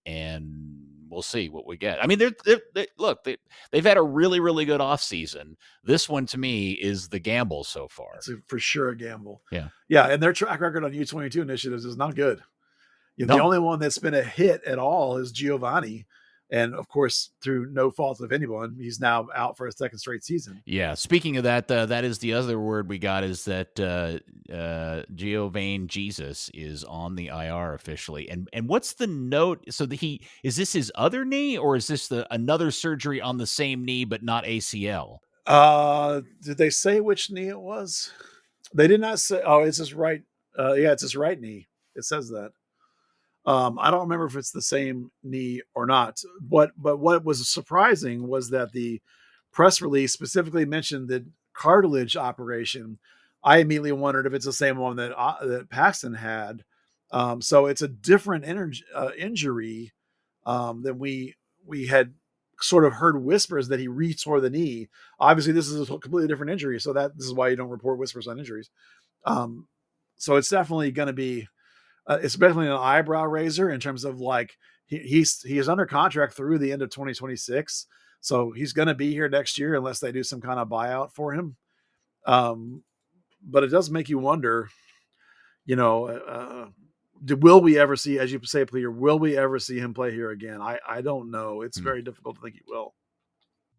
we'll see what we get. I mean, they've had a really, really good offseason. This one to me is the gamble so far. It's for sure a gamble. Yeah. Yeah. And their track record on U22 initiatives is not good. The only one that's been a hit at all is Giovanni. And of course, through no fault of anyone, he's now out for a second straight season. Yeah. Speaking of that, that is the other word we got, is that Giovanni Jesus is on the IR officially. And what's the note? So is this his other knee, or is this another surgery on the same knee but not ACL? Did they say which knee it was? They did not say. Oh, it's his right. It's his right knee. It says that. I don't remember if it's the same knee or not, but what was surprising was that the press release specifically mentioned the cartilage operation. I immediately wondered if it's the same one that Paxton had. So it's a different injury than we had sort of heard whispers that he re-tore the knee. Obviously, this is a completely different injury, so this is why you don't report whispers on injuries. So it's definitely going to be, it's definitely an eyebrow raiser in terms of like he is under contract through the end of 2026, so he's going to be here next year unless they do some kind of buyout for him. But it does make you wonder, will we ever see, as you say, player, will we ever see him play here again? I don't know. It's very difficult to think he will.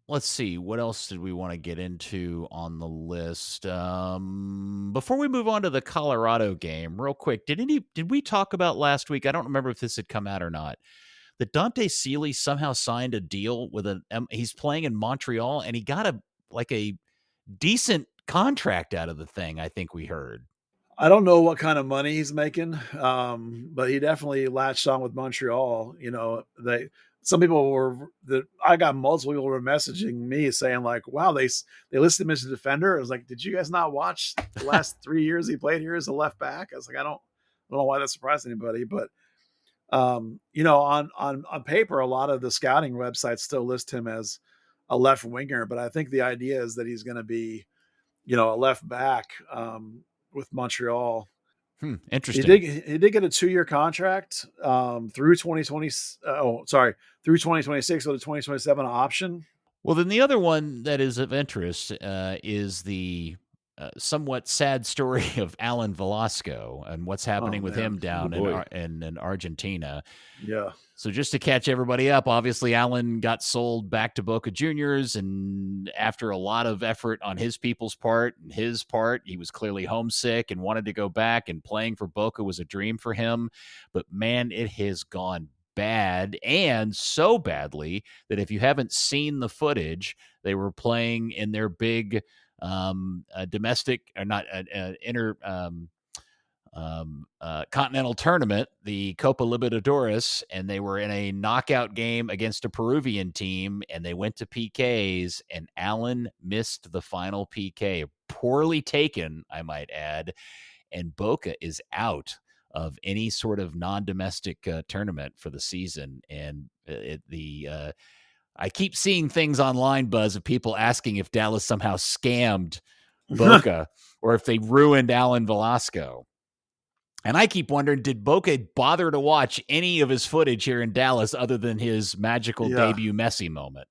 Let's see. What else did we want to get into on the list? Before we move on to the Colorado game, real quick, did we talk about last week? I don't remember if this had come out or not. That Dante Seeley somehow signed a deal with he's playing in Montreal, and he got a decent contract out of the thing, I think we heard. I don't know what kind of money he's making, but he definitely latched on with Montreal. Some people I got multiple people were messaging me saying like, wow, they listed him as a defender. I was like, did you guys not watch the last 3 years he played here as a left back? I was like, I don't know why that surprised anybody, but on paper, a lot of the scouting websites still list him as a left winger, but I think the idea is that he's going to be, a left back with Montreal. Interesting. He did get a 2-year contract through 2020. Through 2026 with a 2027 option. Well, then the other one that is of interest is the somewhat sad story of Alan Velasco and what's happening with him down in Argentina. Yeah. So just to catch everybody up, obviously Alan got sold back to Boca Juniors, and after a lot of effort on his people's part and his part, he was clearly homesick and wanted to go back, and playing for Boca was a dream for him. But man, it has gone bad, and so badly that if you haven't seen the footage, they were playing in their big domestic or not continental tournament, the Copa Libertadores, and they were in a knockout game against a Peruvian team, and they went to PKs, and Allen missed the final PK, poorly taken, I might add, and Boca is out of any sort of non-domestic tournament for the season. And I keep seeing things online, Buzz, of people asking if Dallas somehow scammed Boca or if they ruined Alan Velasco. And I keep wondering, did Boca bother to watch any of his footage here in Dallas other than his magical debut Messi moment?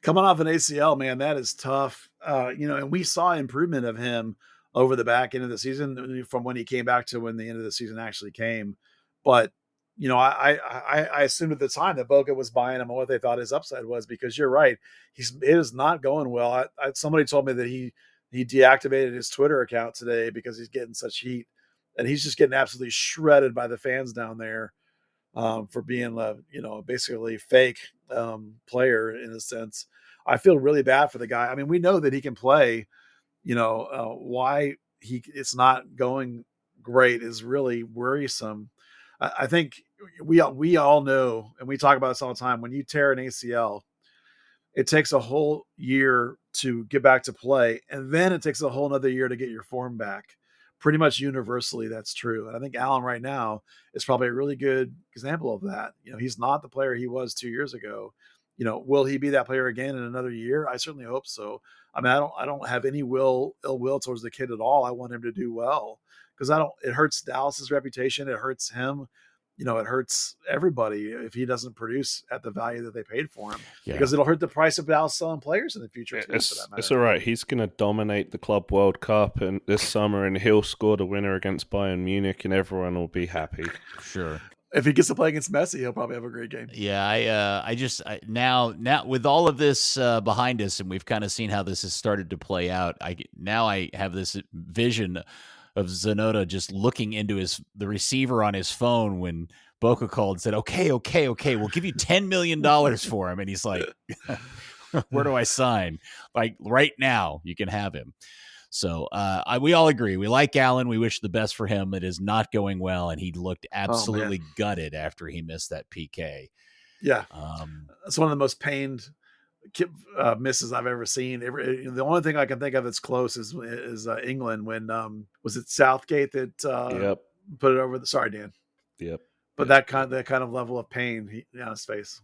Coming off an ACL, man, that is tough. And we saw improvement of him over the back end of the season from when he came back to when the end of the season actually came. But, I assumed at the time that Boca was buying him and what they thought his upside was, because you're right. It is not going well. Somebody told me that he deactivated his Twitter account today because he's getting such heat. And he's just getting absolutely shredded by the fans down there for being basically fake player in a sense. I feel really bad for the guy. I mean, we know that he can play. Why it's not going great is really worrisome. I think we all know, and we talk about this all the time. When you tear an ACL, it takes a whole year to get back to play, and then it takes a whole another year to get your form back. Pretty much universally, that's true. And I think Allen right now is probably a really good example of that. He's not the player he was 2 years ago. Will he be that player again in another year? I certainly hope so. I mean, I don't have any ill will towards the kid at all. I want him to do well because it hurts Dallas's reputation. It hurts him. It hurts everybody if he doesn't produce at the value that they paid for him, because it'll hurt the price of Dallas selling players in the future. It's all right. He's going to dominate the Club World Cup and this summer, and he'll score the winner against Bayern Munich, and everyone will be happy. Sure. If he gets to play against Messi, he'll probably have a great game. Yeah, now with all of this behind us, and we've kind of seen how this has started to play out. I have this vision of Zanota just looking into the receiver on his phone when Boca called and said, okay, we'll give you $10 million for him. And he's like, where do I sign? Like right now, you can have him. So we all agree. We like Allen. We wish the best for him. It is not going well, and he looked absolutely gutted after he missed that PK. Yeah. It's one of the most pained misses I've ever seen. The only thing I can think of that's close is England when was it Southgate that put it over the. Sorry, Dan. Yep. But that kind of level of pain on his face.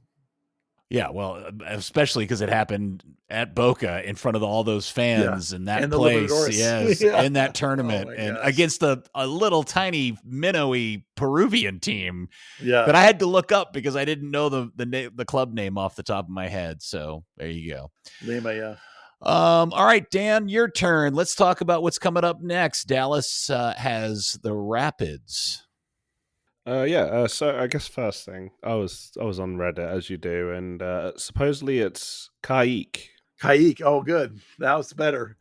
Yeah, well, especially because it happened at Boca in front of all those fans in that And the place, Libertadores. yes, Yeah. in that tournament, Oh my and gosh. against a little tiny minnowy Peruvian team Yeah. that I had to look up because I didn't know the club name off the top of my head. So there you go. Lima, yeah. All right, Dan, your turn. Let's talk about what's coming up next. Dallas has the Rapids. So I guess first thing, I was on Reddit as you do, and supposedly it's Kaik. Kaik. Oh, good. That was better.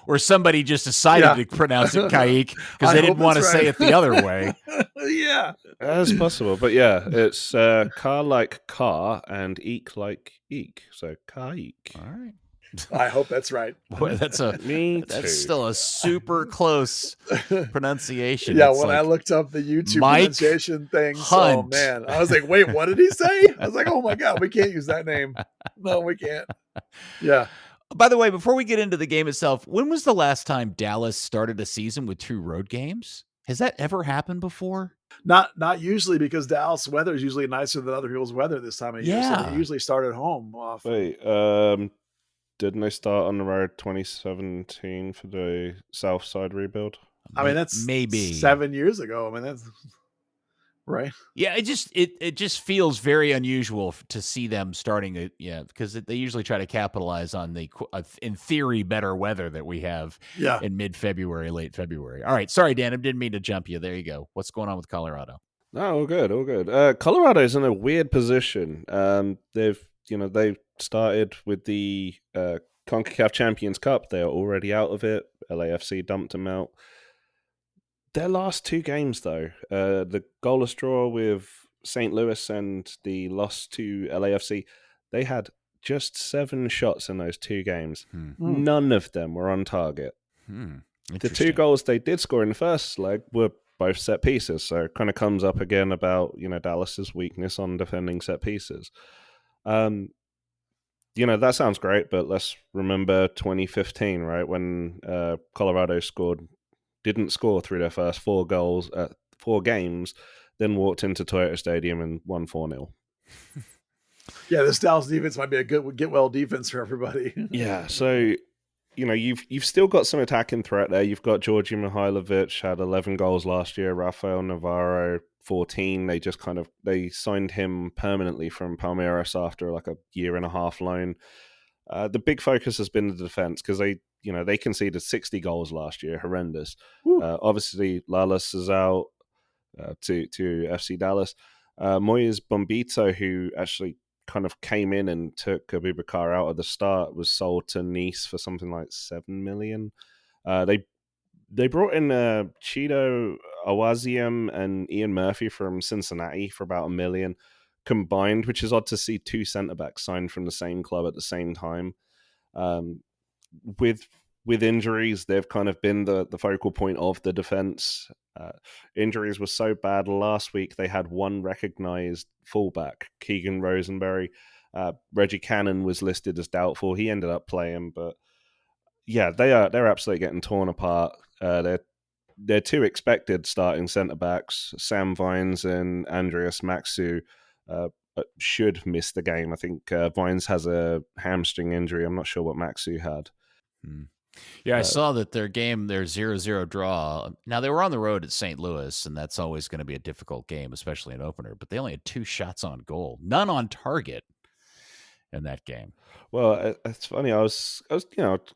Or somebody just decided to pronounce it Kaik because they didn't want to say it the other way. Yeah. That's possible, but yeah, it's car like car and eek like eek, so Kaik. All right. I hope that's right. Boy, that's still a super close pronunciation. Yeah, it's when I looked up the YouTube pronunciation things, Hunt. oh man, I was like, wait, what did he say? I was like, oh my God, we can't use that name. No, we can't. Yeah. By the way, before we get into the game itself, when was the last time Dallas started a season with 2 road games? Has that ever happened before? Not usually, because Dallas weather is usually nicer than other people's weather this time of year. So they usually start at home. Wait, didn't they start on the road 2017 for the South Side rebuild? I mean, that's maybe 7 years ago. I mean, that's right. Yeah, it just feels very unusual to see them starting because they usually try to capitalize on the in theory better weather that we have in mid-February, late February. All right, sorry Dan, I didn't mean to jump you. There you go. What's going on with Colorado? No, all good. Colorado's in a weird position. They've started with the CONCACAF Champions Cup. They're already out of it. LAFC dumped them out. Their last 2 games, though, the goalless draw with St. Louis and the loss to LAFC, they had just 7 shots in those 2 games. None of them were on target. The 2 goals they did score in the first leg were both set pieces, so it kind of comes up again about Dallas's weakness on defending set pieces. That sounds great, but let's remember 2015, right, when Colorado didn't score through their first 4 goals at 4 games, then walked into Toyota Stadium and won 4-0. Yeah, this Dallas defense might be a good get-well defense for everybody. Yeah, so you've still got some attacking threat there. You've got Georgi Mihailovic, had 11 goals last year. Rafael Navarro, 14. They signed him permanently from Palmeiras after like a 1.5 year loan. The big focus has been the defense because they conceded 60 goals last year, horrendous. Obviously, Lalas is out to FC Dallas. Moyes Bombito, who actually kind of came in and took Abubakar out at the start, was sold to Nice for something like 7 million. They brought in Chido Awaziem and Ian Murphy from Cincinnati for about 1 million combined, which is odd to see 2 centre-backs signed from the same club at the same time. With injuries, they've kind of been the focal point of the defense. Injuries were so bad last week, they had 1 recognized fullback, Keegan Rosenberry. Reggie Cannon was listed as doubtful. He ended up playing, but yeah, they're absolutely getting torn apart. They're 2 expected starting centre-backs, Sam Vines and Andreas Maxu, should miss the game. I think Vines has a hamstring injury. I'm not sure what Maxu had. Yeah, I saw that their 0-0 draw. Now, they were on the road at St. Louis, and that's always going to be a difficult game, especially an opener. But they only had 2 shots on goal, none on target in that game. Well, it's funny. I was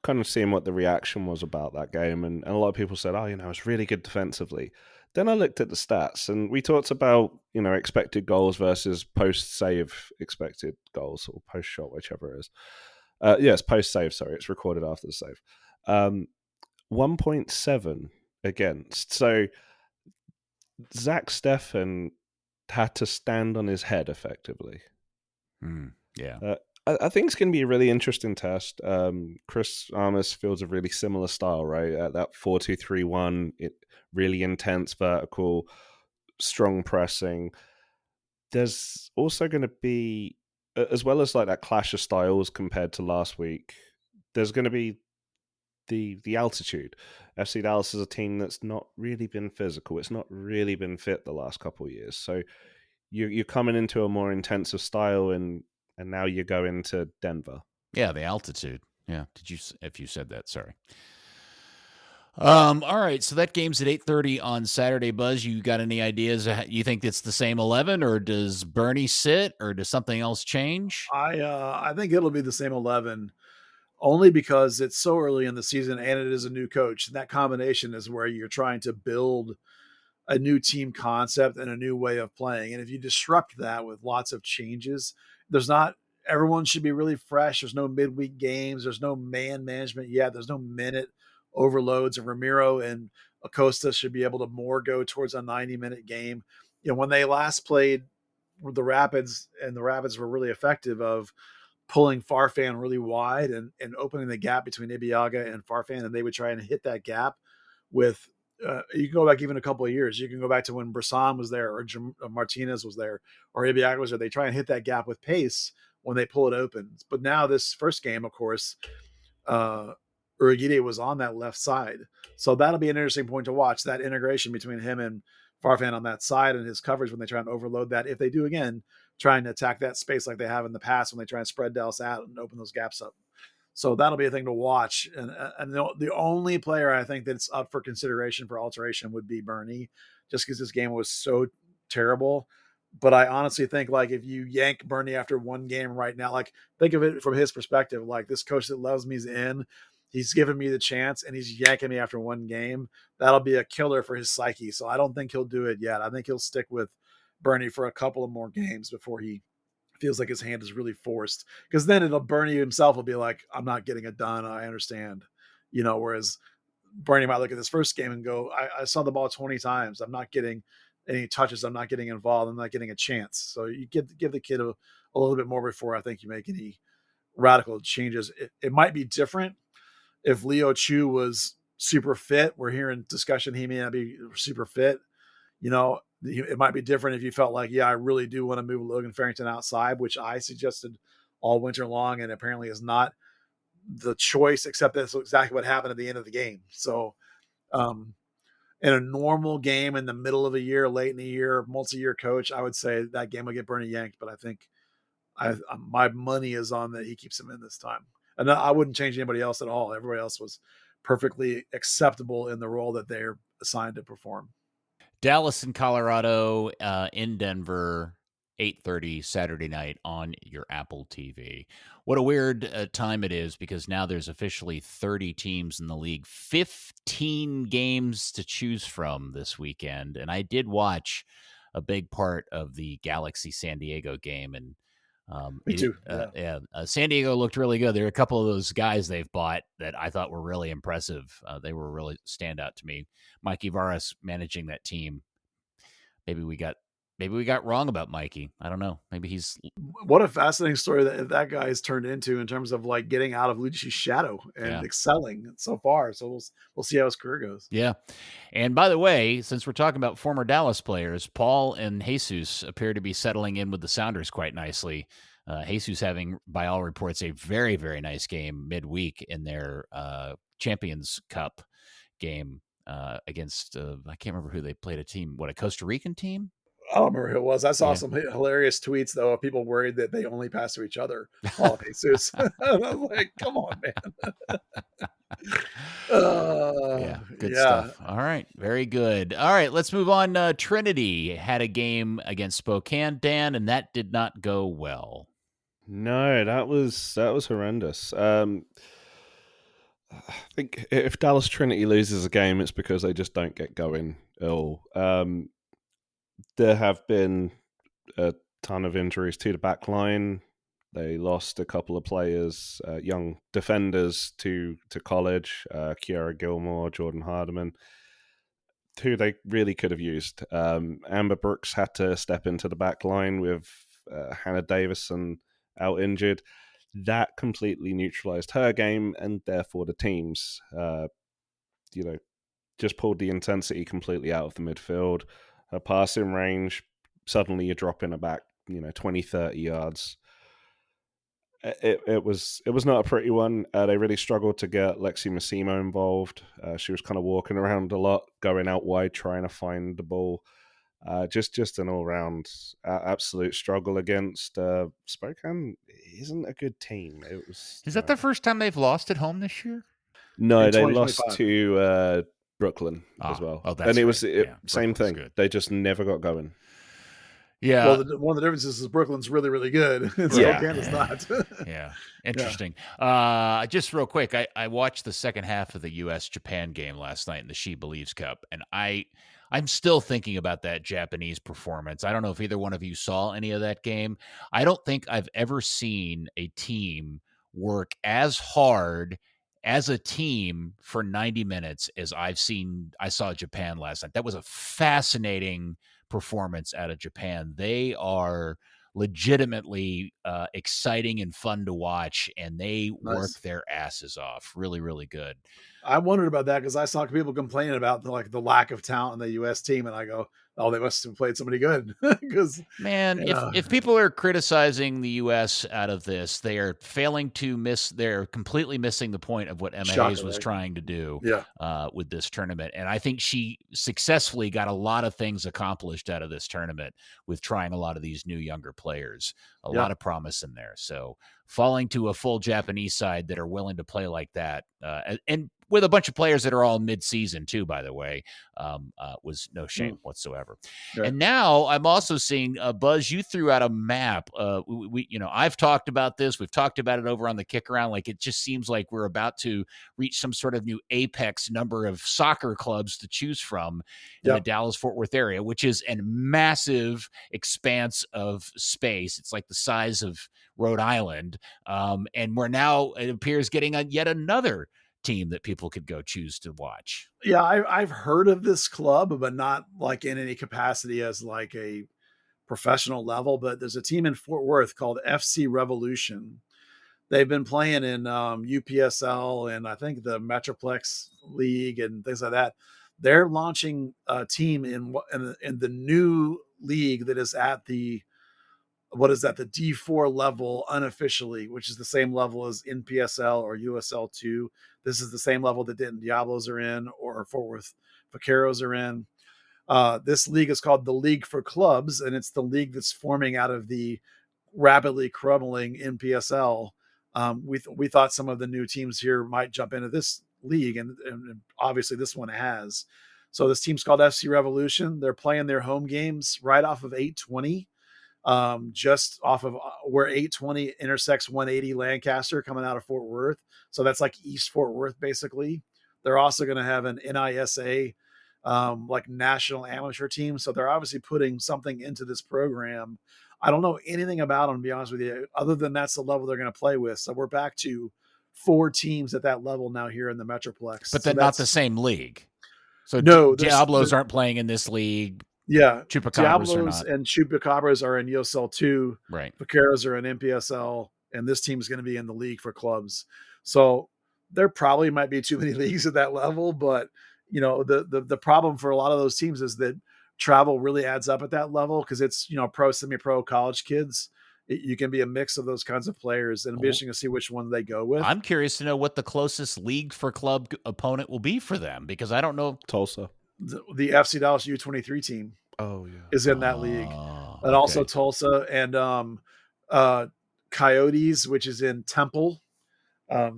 kind of seeing what the reaction was about that game, and a lot of people said, it's really good defensively. Then I looked at the stats, and we talked about, expected goals versus post-save expected goals, or post-shot, whichever it is. Yes, post-save, sorry. It's recorded after the save. 1.7 against. So Zach Steffen had to stand on his head, effectively. Yeah. I think it's going to be a really interesting test. Chris Armas fields a really similar style, right? That 4-2-3-1, really intense, vertical, strong pressing. There's also going to be, as well as like that clash of styles compared to last week, there's going to be the altitude. FC Dallas is a team that's not really been physical. It's not really been fit the last couple of years. So you're coming into a more intensive style, and now you go into Denver. Yeah, the altitude. Yeah, if you said that, sorry. All right, so that game's at 8:30 on Saturday. Buzz, you got any ideas? You think it's the same 11, or does Bernie sit, or does something else change? I think it'll be the same 11, only because it's so early in the season and it is a new coach. And that combination is where you're trying to build a new team concept and a new way of playing. And if you disrupt that with lots of changes, everyone should be really fresh. There's no midweek games. There's no man management yet. There's no minute overloads. And Ramiro and Acosta should be able to more go towards a 90-minute game. When they last played with the Rapids, and the Rapids were really effective of pulling Farfan really wide and opening the gap between Ibeagha and Farfan, and they would try and hit that gap with you can go back even a couple of years. You can go back to when Brisson was there, or Martinez was there, or Ibeagha was there. They try and hit that gap with pace when they pull it open. But now this first game, of course, Urugide was on that left side. So that'll be an interesting point to watch, that integration between him and Farfan on that side, and his coverage when they try and overload that. If they do again, try and attack that space like they have in the past when they try and spread Dallas out and open those gaps up. So that'll be a thing to watch. And the only player I think that's up for consideration for alteration would be Bernie, just because this game was so terrible. But I honestly think, like, if you yank Bernie after one game right now, like, think of it from his perspective, like, this coach that loves me is in. He's given me the chance, and he's yanking me after one game. That'll be a killer for his psyche. So I don't think he'll do it yet. I think he'll stick with Bernie for a couple of more games before he feels like his hand is really forced. Because then Bernie himself will be like, I'm not getting it done. I understand. Whereas Bernie might look at this first game and go, I saw the ball 20 times. I'm not getting any touches. I'm not getting involved. I'm not getting a chance. So you give the kid a little bit more before I think you make any radical changes. It might be different if Leo Chu was super fit. We're hearing discussion he may not be super fit. It might be different if you felt like, I really do want to move Logan Farrington outside, which I suggested all winter long, and apparently is not the choice, except that's exactly what happened at the end of the game. So in a normal game in the middle of a year, late in the year, multi-year coach, I would say that game will get Bernie yanked, but I think my money is on that he keeps him in this time. And I wouldn't change anybody else at all. Everybody else was perfectly acceptable in the role that they're assigned to perform. Dallas and Colorado in Denver, 8:30 Saturday night on your Apple TV. What a weird time it is, because now there's officially 30 teams in the league, 15 games to choose from this weekend. And I did watch a big part of the Galaxy San Diego game, and me too. San Diego looked really good. There are a couple of those guys they've bought that I thought were really impressive. They were really stand out to me. Mikey Varas managing that team. Maybe we got wrong about Mikey. I don't know. Maybe he's. What a fascinating story that guy has turned into in terms of like getting out of Lucci's shadow and excelling so far. So we'll see how his career goes. Yeah. And by the way, since we're talking about former Dallas players, Paul and Jesus appear to be settling in with the Sounders quite nicely. Jesus having, by all reports, a very, very nice game midweek in their Champions Cup game against, I can't remember who they played, a Costa Rican team? I don't remember who it was. I saw some hilarious tweets, though, of people worried that they only pass to each other. Paul and Jesus. I was like, come on, man. Good stuff. All right. Very good. All right. Let's move on. Trinity had a game against Spokane, Dan, and that did not go well. No, that was horrendous. I think if Dallas Trinity loses a game, it's because they just don't get going at all. There have been a ton of injuries to the back line. They lost a couple of players, young defenders to college, Kiara Gilmore, Jordan Hardiman, who they really could have used. Amber Brooks had to step into the back line with Hannah Davison out injured. That completely neutralized her game, and therefore the team's, just pulled the intensity completely out of the midfield. Her passing range, suddenly you're dropping her back, 20, 30 yards. It was not a pretty one. They really struggled to get Lexi Massimo involved. She was kind of walking around a lot, going out wide, trying to find the ball. Just an all round absolute struggle against Spokane. Isn't a good team. It was. Is that the first time they've lost at home this year? No, In they lost 2025. to Brooklyn as well. Oh, that's and it was right. Yeah, same Brooklyn's thing. good. They just never got going. Yeah. Well, one of the differences is Brooklyn's really, really good. Spokane is not. Yeah. Interesting. Just real quick, I watched the second half of the U.S.-Japan game last night in the She Believes Cup, and I'm still thinking about that Japanese performance. I don't know if either one of you saw any of that game. I don't think I've ever seen a team work as hard as a team for 90 minutes as I saw Japan last night. That was a fascinating performance out of Japan. They are legitimately exciting and fun to watch, and they work their asses off. Really, really good. I wondered about that because I saw people complaining about the lack of talent in the U.S. team, and I go, "Oh, they must have played somebody good." Because if people are criticizing the U.S. out of this, they are failing to they're completely missing the point of what Emma Hayes was trying to do with this tournament. And I think she successfully got a lot of things accomplished out of this tournament with trying a lot of these new younger players. A lot of promise in there. So falling to a full Japanese side that are willing to play like that, and with a bunch of players that are all mid-season too, by the way, was no shame whatsoever. Right. And now I'm also seeing, Buzz, you threw out a map. I've talked about this. We've talked about it over on the Kick Around. Like, it just seems like we're about to reach some sort of new apex number of soccer clubs to choose from in the Dallas-Fort Worth area, which is a massive expanse of space. It's like the size of Rhode Island. And we're now, it appears, getting yet another team that people could go choose to watch. Yeah, I've heard of this club, but not like in any capacity as like a professional level. But there's a team in Fort Worth called FC Revolution. They've been playing in UPSL and I think the Metroplex League and things like that. They're launching a team in the new league that is at the the D4 level unofficially, which is the same level as NPSL or USL2. This is the same level that Denton Diablos are in or Fort Worth Vaqueros are in. This league is called the League for Clubs, and it's the league that's forming out of the rapidly crumbling NPSL. We thought some of the new teams here might jump into this league, and obviously this one has. So this team's called FC Revolution. They're playing their home games right off of 820. Just off of where 820 intersects 180 Lancaster coming out of Fort Worth. So that's like East Fort Worth, basically. They're also going to have an NISA, like national amateur team. So they're obviously putting something into this program. I don't know anything about them, to be honest with you, other than that's the level they're going to play with. So we're back to 4 teams at that level now here in the Metroplex. But they're not the same league. So no, Diablos aren't playing in this league. Yeah, Chupacabras Diablos and Chupacabras are in USL 2. Right. Vaqueros are in NPSL, and this team is going to be in the League for Clubs. So there probably might be too many leagues at that level, but the problem for a lot of those teams is that travel really adds up at that level because it's pro, semi-pro, college kids. You can be a mix of those kinds of players, and it'll be interesting to see which one they go with. I'm curious to know what the closest League for Club opponent will be for them because I don't know. Tulsa. The FC Dallas U23 team is in that league. And also Tulsa and Coyotes, which is in Temple,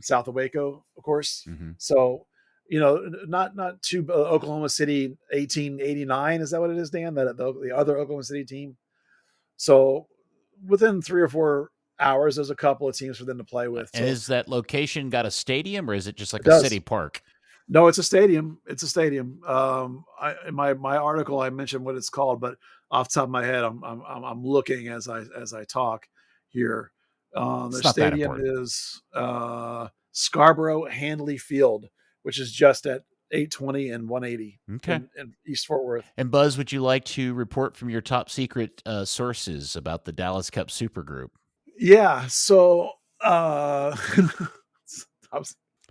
south of Waco, of course. Mm-hmm. So, not too Oklahoma City 1889. Is that what it is, Dan? The other Oklahoma City team. So within 3 or 4 hours, there's a couple of teams for them to play with. And is that location got a stadium or is it just like a city park? No, it's a stadium. It's a stadium. In my article, I mentioned what it's called, but off the top of my head, I'm looking as I talk here. The stadium is Scarborough Handley Field, which is just at 820 and 180 in East Fort Worth. And Buzz, would you like to report from your top secret sources about the Dallas Cup Supergroup? Yeah. So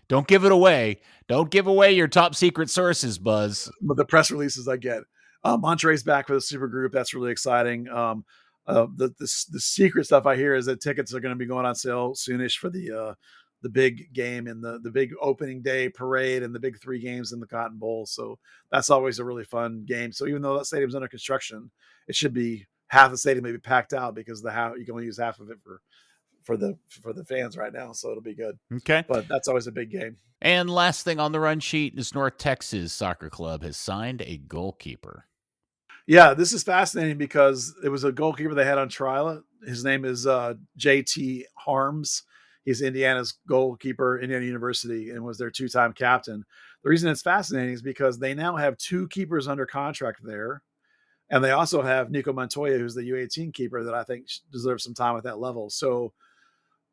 don't give it away. Don't give away your top secret sources, Buzz. But the press releases I get. Monterey's back for the super group. That's really exciting. The secret stuff I hear is that tickets are going to be going on sale soonish for the the big game in the big opening day parade and the big 3 games in the Cotton Bowl. So that's always a really fun game. So even though that stadium's under construction, it should be half the stadium may be packed out because you can only use half of it for the fans right now. So it'll be good. Okay. But that's always a big game. And last thing on the run sheet is North Texas Soccer Club has signed a goalkeeper. Yeah, this is fascinating because it was a goalkeeper they had on trial. His name is JT Harms. He's Indiana's goalkeeper, Indiana University, and was their 2-time captain. The reason it's fascinating is because they now have 2 keepers under contract there. And they also have Nico Montoya, who's the U18 keeper that I think deserves some time at that level. So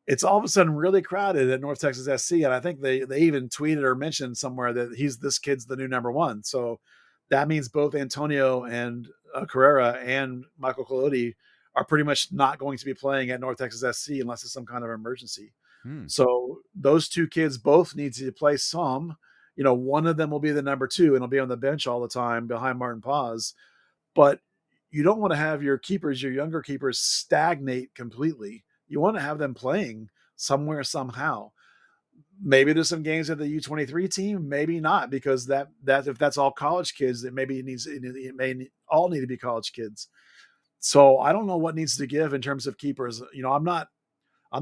it's all of a sudden really crowded at North Texas SC. And I think they even tweeted or mentioned somewhere that this kid's the new number 1. So that means both Antonio and Carrera and Michael Collodi are pretty much not going to be playing at North Texas SC unless it's some kind of emergency. So those 2 kids both need to play some. One of them will be the number 2 and will be on the bench all the time behind Martin Paz. But you don't want to have your younger keepers, stagnate completely. You want to have them playing somewhere, somehow. Maybe there's some games at the U23 team, maybe not, because that if that's all college kids, it may all need to be college kids. So I don't know what needs to give in terms of keepers. I'm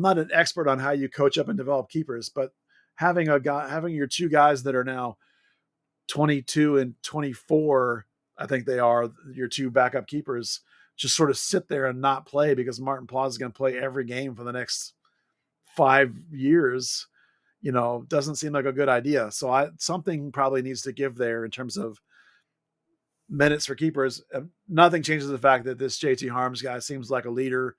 not an expert on how you coach up and develop keepers, but having your 2 guys that are now 22 and 24, I think they are your 2 backup keepers, just sort of sit there and not play because Martin Paz is going to play every game for the next 5 years, doesn't seem like a good idea. So something probably needs to give there in terms of minutes for keepers. Nothing changes the fact that this JT Harms guy seems like a leader,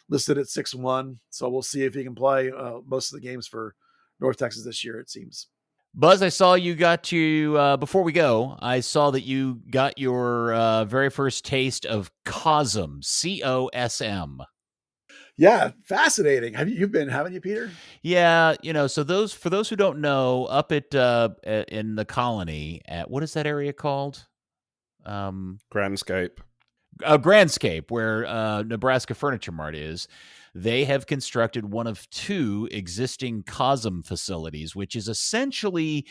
listed at 6'1". So we'll see if he can play most of the games for North Texas this year, it seems. Buzz, I saw you got to, before we go, I saw that you got your very first taste of COSM, COSM. Yeah, fascinating. You've been, haven't you, Peter? Yeah, so for those who don't know, up at in the colony at, what is that area called? Grandscape. Grandscape, where Nebraska Furniture Mart is. They have constructed one of 2 existing COSM facilities, which is essentially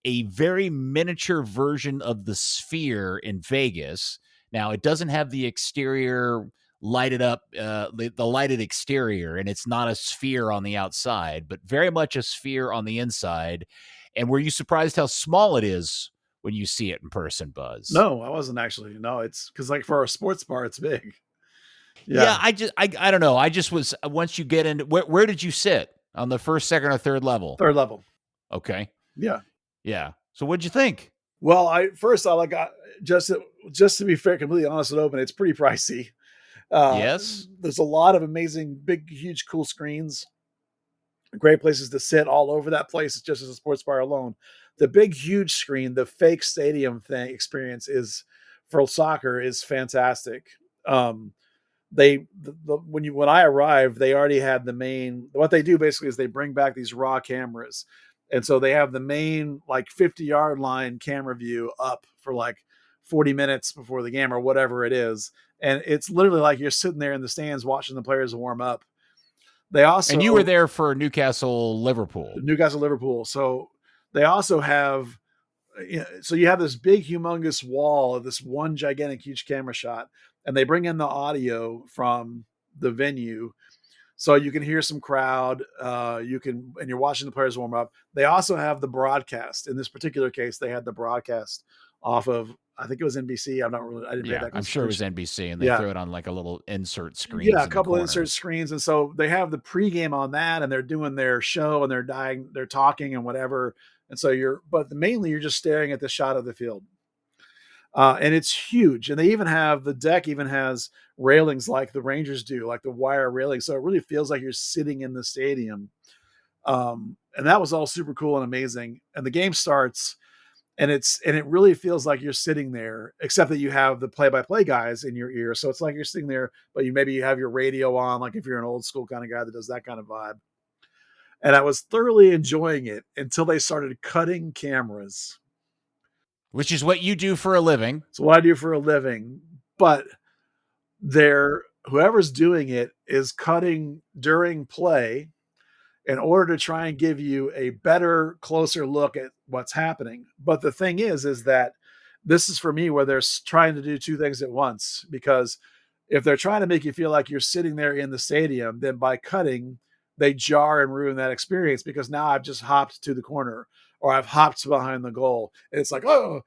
a very miniature version of the Sphere in Vegas. Now, it doesn't have the exterior lighted up, the lighted exterior, and it's not a sphere on the outside, but very much a sphere on the inside. And were you surprised how small it is when you see it in person, Buzz? No, I wasn't actually. No, it's because for a sports bar, it's big. Yeah, I don't know. I just was, once you get into, where did you sit? On the first, second, or third level? Third level. Okay. Yeah. So what'd you think? Well, just to be fair, completely honest and open, it's pretty pricey. Yes. There's a lot of amazing, big, huge, cool screens. Great places to sit all over that place, just as a sports bar alone. The big, huge screen, the fake stadium experience for soccer is fantastic. When I arrived, they already had what they do basically is they bring back these raw cameras. And so they have the main 50-yard line camera view up for 40 minutes before the game or whatever it is. And it's literally like you're sitting there in the stands watching the players warm up. And you were there for Newcastle Liverpool. So they also have, so you have this big, humongous wall of this one gigantic, huge camera shot, and they bring in the audio from the venue. So you can hear some crowd, and you're watching the players warm up. They also have the broadcast. In this particular case, they had the broadcast off of, I think it was NBC. I didn't pay that. I'm sure it was NBC, and they throw it on a little insert screen. Yeah, a couple of insert screens. And so they have the pregame on that, and they're doing their show, and they're talking and whatever. And so mainly you're just staring at the shot of the field. And it's huge. And they even have, the deck even has railings like the Rangers do, like the wire railings. So it really feels like you're sitting in the stadium. And that was all super cool and amazing. And the game starts, and it really feels like you're sitting there, except that you have the play-by-play guys in your ear. So it's like you're sitting there, but you have your radio on, like if you're an old school kind of guy that does that kind of vibe. And I was thoroughly enjoying it until they started cutting cameras. Which is what you do for a living. It's what I do for a living. But whoever's doing it is cutting during play, in order to try and give you a better, closer look at what's happening. But the thing is that this is for me where they're trying to do two things at once, because if they're trying to make you feel like you're sitting there in the stadium, then by cutting, they jar and ruin that experience, because now I've just hopped to the corner or I've hopped behind the goal. And it's like, oh,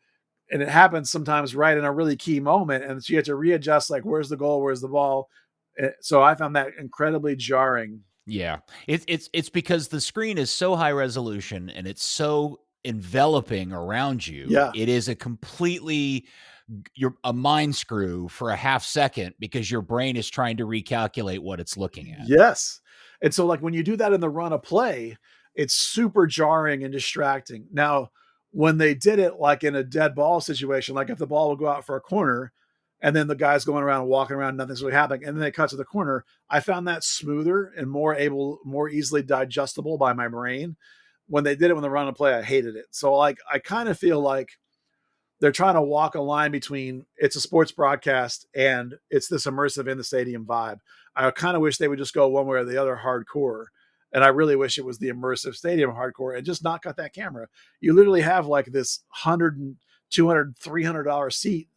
and it happens sometimes right in a really key moment. And so you have to readjust, like, where's the goal? Where's the ball? So I found that incredibly jarring. Yeah, it's because the screen is so high resolution and it's so enveloping around you. Yeah. It is a completely a mind screw for a half second, because your brain is trying to recalculate what it's looking at. Yes. And so, like, when you do that in the run of play, it's super jarring and distracting. Now, when they did it like in a dead ball situation, like if the ball would go out for a corner and then the guy's going around walking around, nothing's really happening, and then they cut to the corner, I found that smoother and more easily digestible by my brain. When they did it when the run of play, I hated it. So, like, I kind of feel like they're trying to walk a line between it's a sports broadcast and it's this immersive in the stadium vibe. I kind of wish they would just go one way or the other hardcore. And I really wish it was the immersive stadium hardcore and just not cut that camera. You literally have like this $100, $200, $300 seat.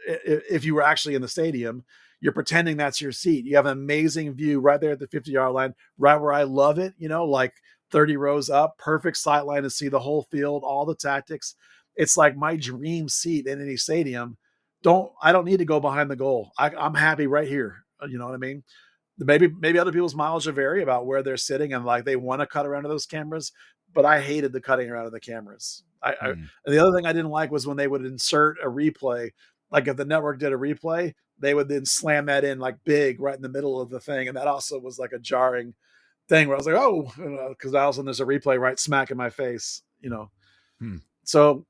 If you were actually in the stadium, you're pretending that's your seat. You have an amazing view right there at the 50-yard line, right where I love it, like 30 rows up, perfect sight line to see the whole field, all the tactics. It's like my dream seat in any stadium. I don't need to go behind the goal. I'm happy right here. You know what I mean? Maybe other people's mileage vary about where they're sitting and like they want to cut around to those cameras, but I hated the cutting around of the cameras. And the other thing I didn't like was when they would insert a replay. Like if the network did a replay, they would then slam that in like big right in the middle of the thing. And that also was like a jarring thing where I was like, oh, because all of a sudden there's a replay right smack in my face, So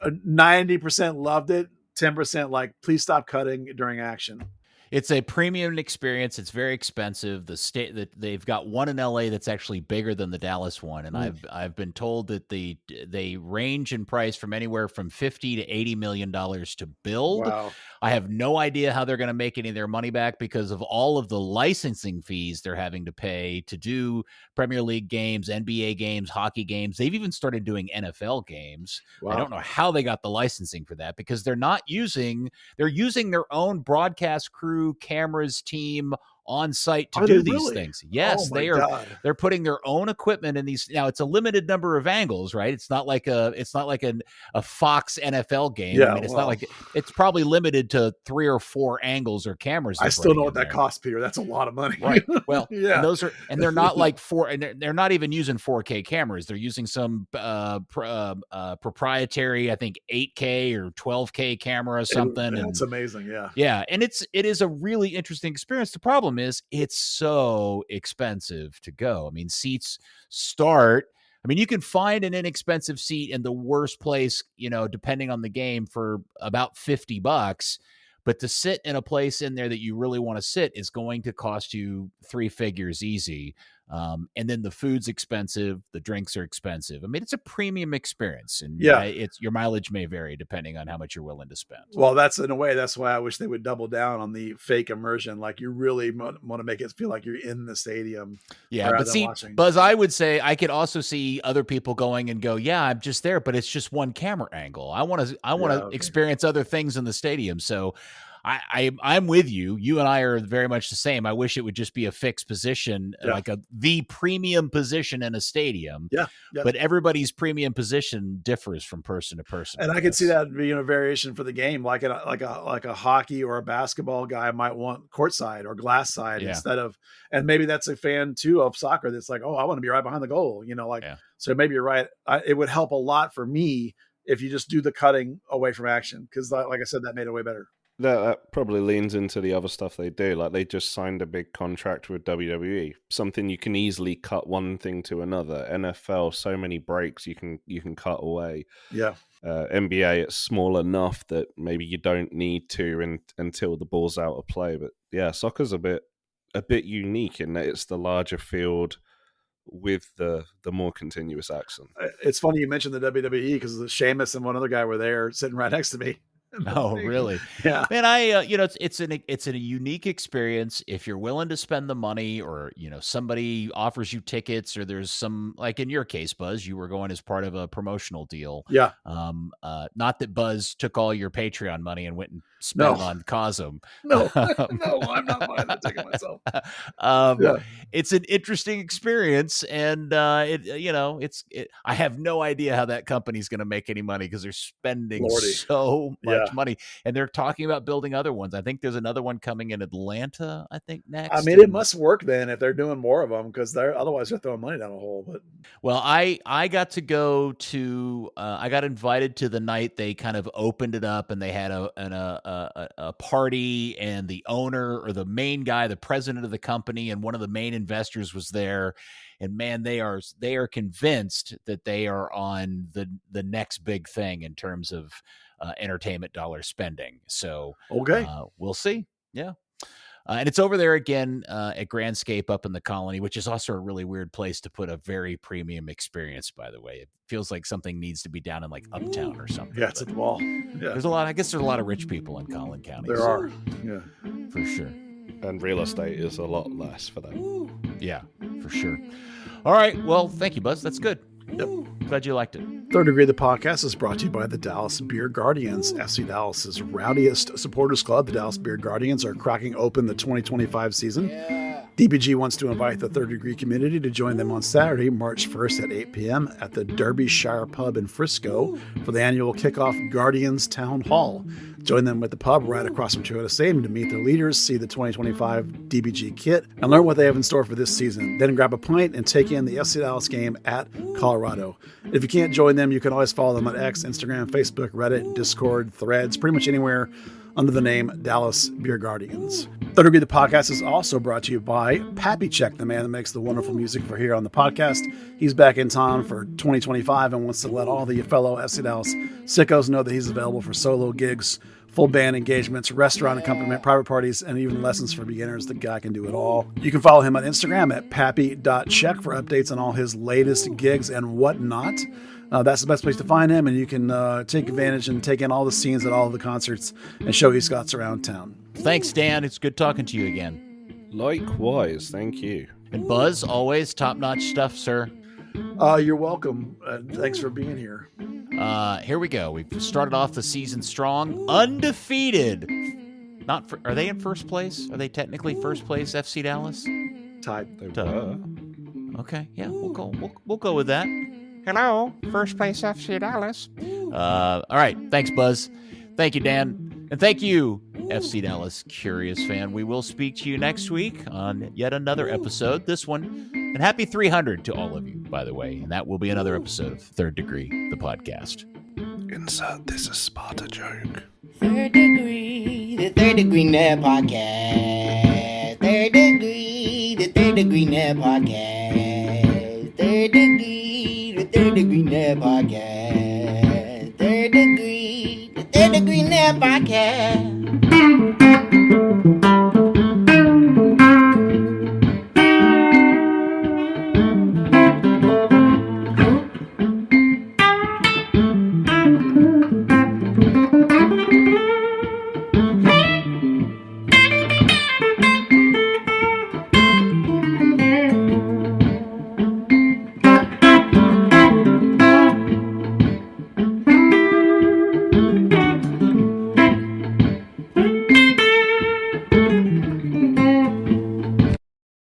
90% loved it. 10% like, please stop cutting during action. It's a premium experience. It's very expensive. The state that they've got one in LA that's actually bigger than the Dallas one, and I've been told that they range in price from anywhere from $50 to $80 million to build. Wow. I have no idea how they're going to make any of their money back because of all of the licensing fees they're having to pay to do Premier League games, NBA games, hockey games. They've even started doing NFL games. Wow. I don't know how they got the licensing for that, because they're using their own broadcast crew, cameras team on site to do these things. Yes, they're putting their own equipment in these. Now it's a limited number of angles, right? It's not like a Fox NFL game. Yeah, I mean, it's probably limited to 3 or 4 angles or cameras. I still know what that costs, Peter. That's a lot of money. Right. Well, yeah. And they're not like they're not even using 4K cameras. They're using some proprietary, I think 8K or 12K camera or something. That's amazing. Yeah. Yeah. And it is a really interesting experience. The problem is it's so expensive to go. I mean, seats start. I mean, you can find an inexpensive seat in the worst place, depending on the game, for about $50. But to sit in a place in there that you really want to sit is going to cost you 3 figures easy. And then the food's expensive, the drinks are expensive. I mean, it's a premium experience, and it's your mileage may vary depending on how much you're willing to spend. Well, that's why I wish they would double down on the fake immersion. Like, you really want to make it feel like you're in the stadium. Yeah, but see, watching. Buzz, I would say I could also see other people going and go, yeah, I'm just there, but it's just one camera angle. I want to experience other things in the stadium. So I'm with you. You and I are very much the same. I wish it would just be a fixed position, like the premium position in a stadium. Yeah. But everybody's premium position differs from person to person. And I could see that being a variation for the game, like a hockey or a basketball guy might want courtside or glass side instead of, and maybe that's a fan too of soccer that's like, oh, I want to be right behind the goal. So maybe you're right. It would help a lot for me if you just do the cutting away from action, because like I said, that made it way better. That probably leans into the other stuff they do. Like, they just signed a big contract with WWE, something you can easily cut one thing to another. NFL, so many breaks you can cut away. Yeah. NBA, it's small enough that maybe you don't need to until the ball's out of play. But yeah, soccer's a bit unique in that it's the larger field with the more continuous action. It's funny you mentioned the WWE, because Sheamus and one other guy were there sitting right next to me. Oh, really? Yeah. Man, it's a unique experience if you're willing to spend the money, or somebody offers you tickets, or there's some, like in your case, Buzz, you were going as part of a promotional deal. Yeah. Not that Buzz took all your Patreon money and went and spent it on Cosm. No, no, I'm not buying that ticket myself. It's an interesting experience, and I have no idea how that company's going to make any money because they're spending so much money, and they're talking about building other ones. I think there's another one coming in Atlanta, I think, next. I mean, it must work then if they're doing more of them, because otherwise they're throwing money down a hole. But well, I got to go to I got invited to the night they kind of opened it up, and they had a party, and the owner, or the main guy, the president of the company, and one of the main investors was there. And man, they are convinced that they are on the next big thing in terms of entertainment dollar spending. So we'll see. Yeah. And it's over there again at Grandscape up in the Colony, which is also a really weird place to put a very premium experience, by the way. It feels like something needs to be down in like Uptown or something. Yeah, it's at the mall. Yeah. There's a lot of rich people in Collin County. There are. Yeah. For sure. And real estate is a lot less for them. Yeah, for sure. All right. Well, thank you, Buzz. That's good. Yep. Glad you liked it. Third Degree, the podcast, is brought to you by the Dallas Beer Guardians, FC Dallas's rowdiest supporters club. The Dallas Beer Guardians are cracking open the 2025 season. DBG wants to invite the Third Degree community to join them on Saturday, March 1st at 8 p.m. at the Derbyshire Pub in Frisco for the annual kickoff Guardians Town Hall. Join them at the pub right across from Toyota Stadium to meet their leaders, see the 2025 DBG kit, and learn what they have in store for this season. Then grab a pint and take in the FC Dallas game at Colorado. If you can't join them, you can always follow them on X, Instagram, Facebook, Reddit, Discord, Threads, pretty much anywhere under the name Dallas Beer Guardians. Third Degree, the podcast, is also brought to you by Pappy, the man that makes the wonderful music for here on the podcast. He's back in town for 2025 and wants to let all the fellow FC Dallas sickos know that he's available for solo gigs, full band engagements, restaurant accompaniment, private parties, and even lessons for beginners. The guy can do it all. You can follow him on Instagram at pappy.check for updates on all his latest gigs and whatnot. That's the best place to find him, and you can take advantage and take in all the scenes at all of the concerts and show he's got around town. Thanks, Dan. It's good talking to you again. Likewise. Thank you. And Buzz, always top-notch stuff, sir. You're welcome. Thanks for being here. Here we go. We've started off the season strong, undefeated. Are they in first place? Are they technically first place, FC Dallas? Tied. Okay, yeah, we'll go with that. Hello, first place FC Dallas. All right, thanks, Buzz. Thank you, Dan, and thank you, FC Dallas Curious fan. We will speak to you next week on yet another episode. This one, and happy 300 to all of you, by the way. And that will be another episode of Third Degree, the podcast. Insert this as Sparta joke. Third Degree, the Third Degree Net Podcast. Third Degree, the Third Degree Net Podcast. Third Degree, the Third Degree Net Podcast. Third Degree, the Third Degree Net Podcast.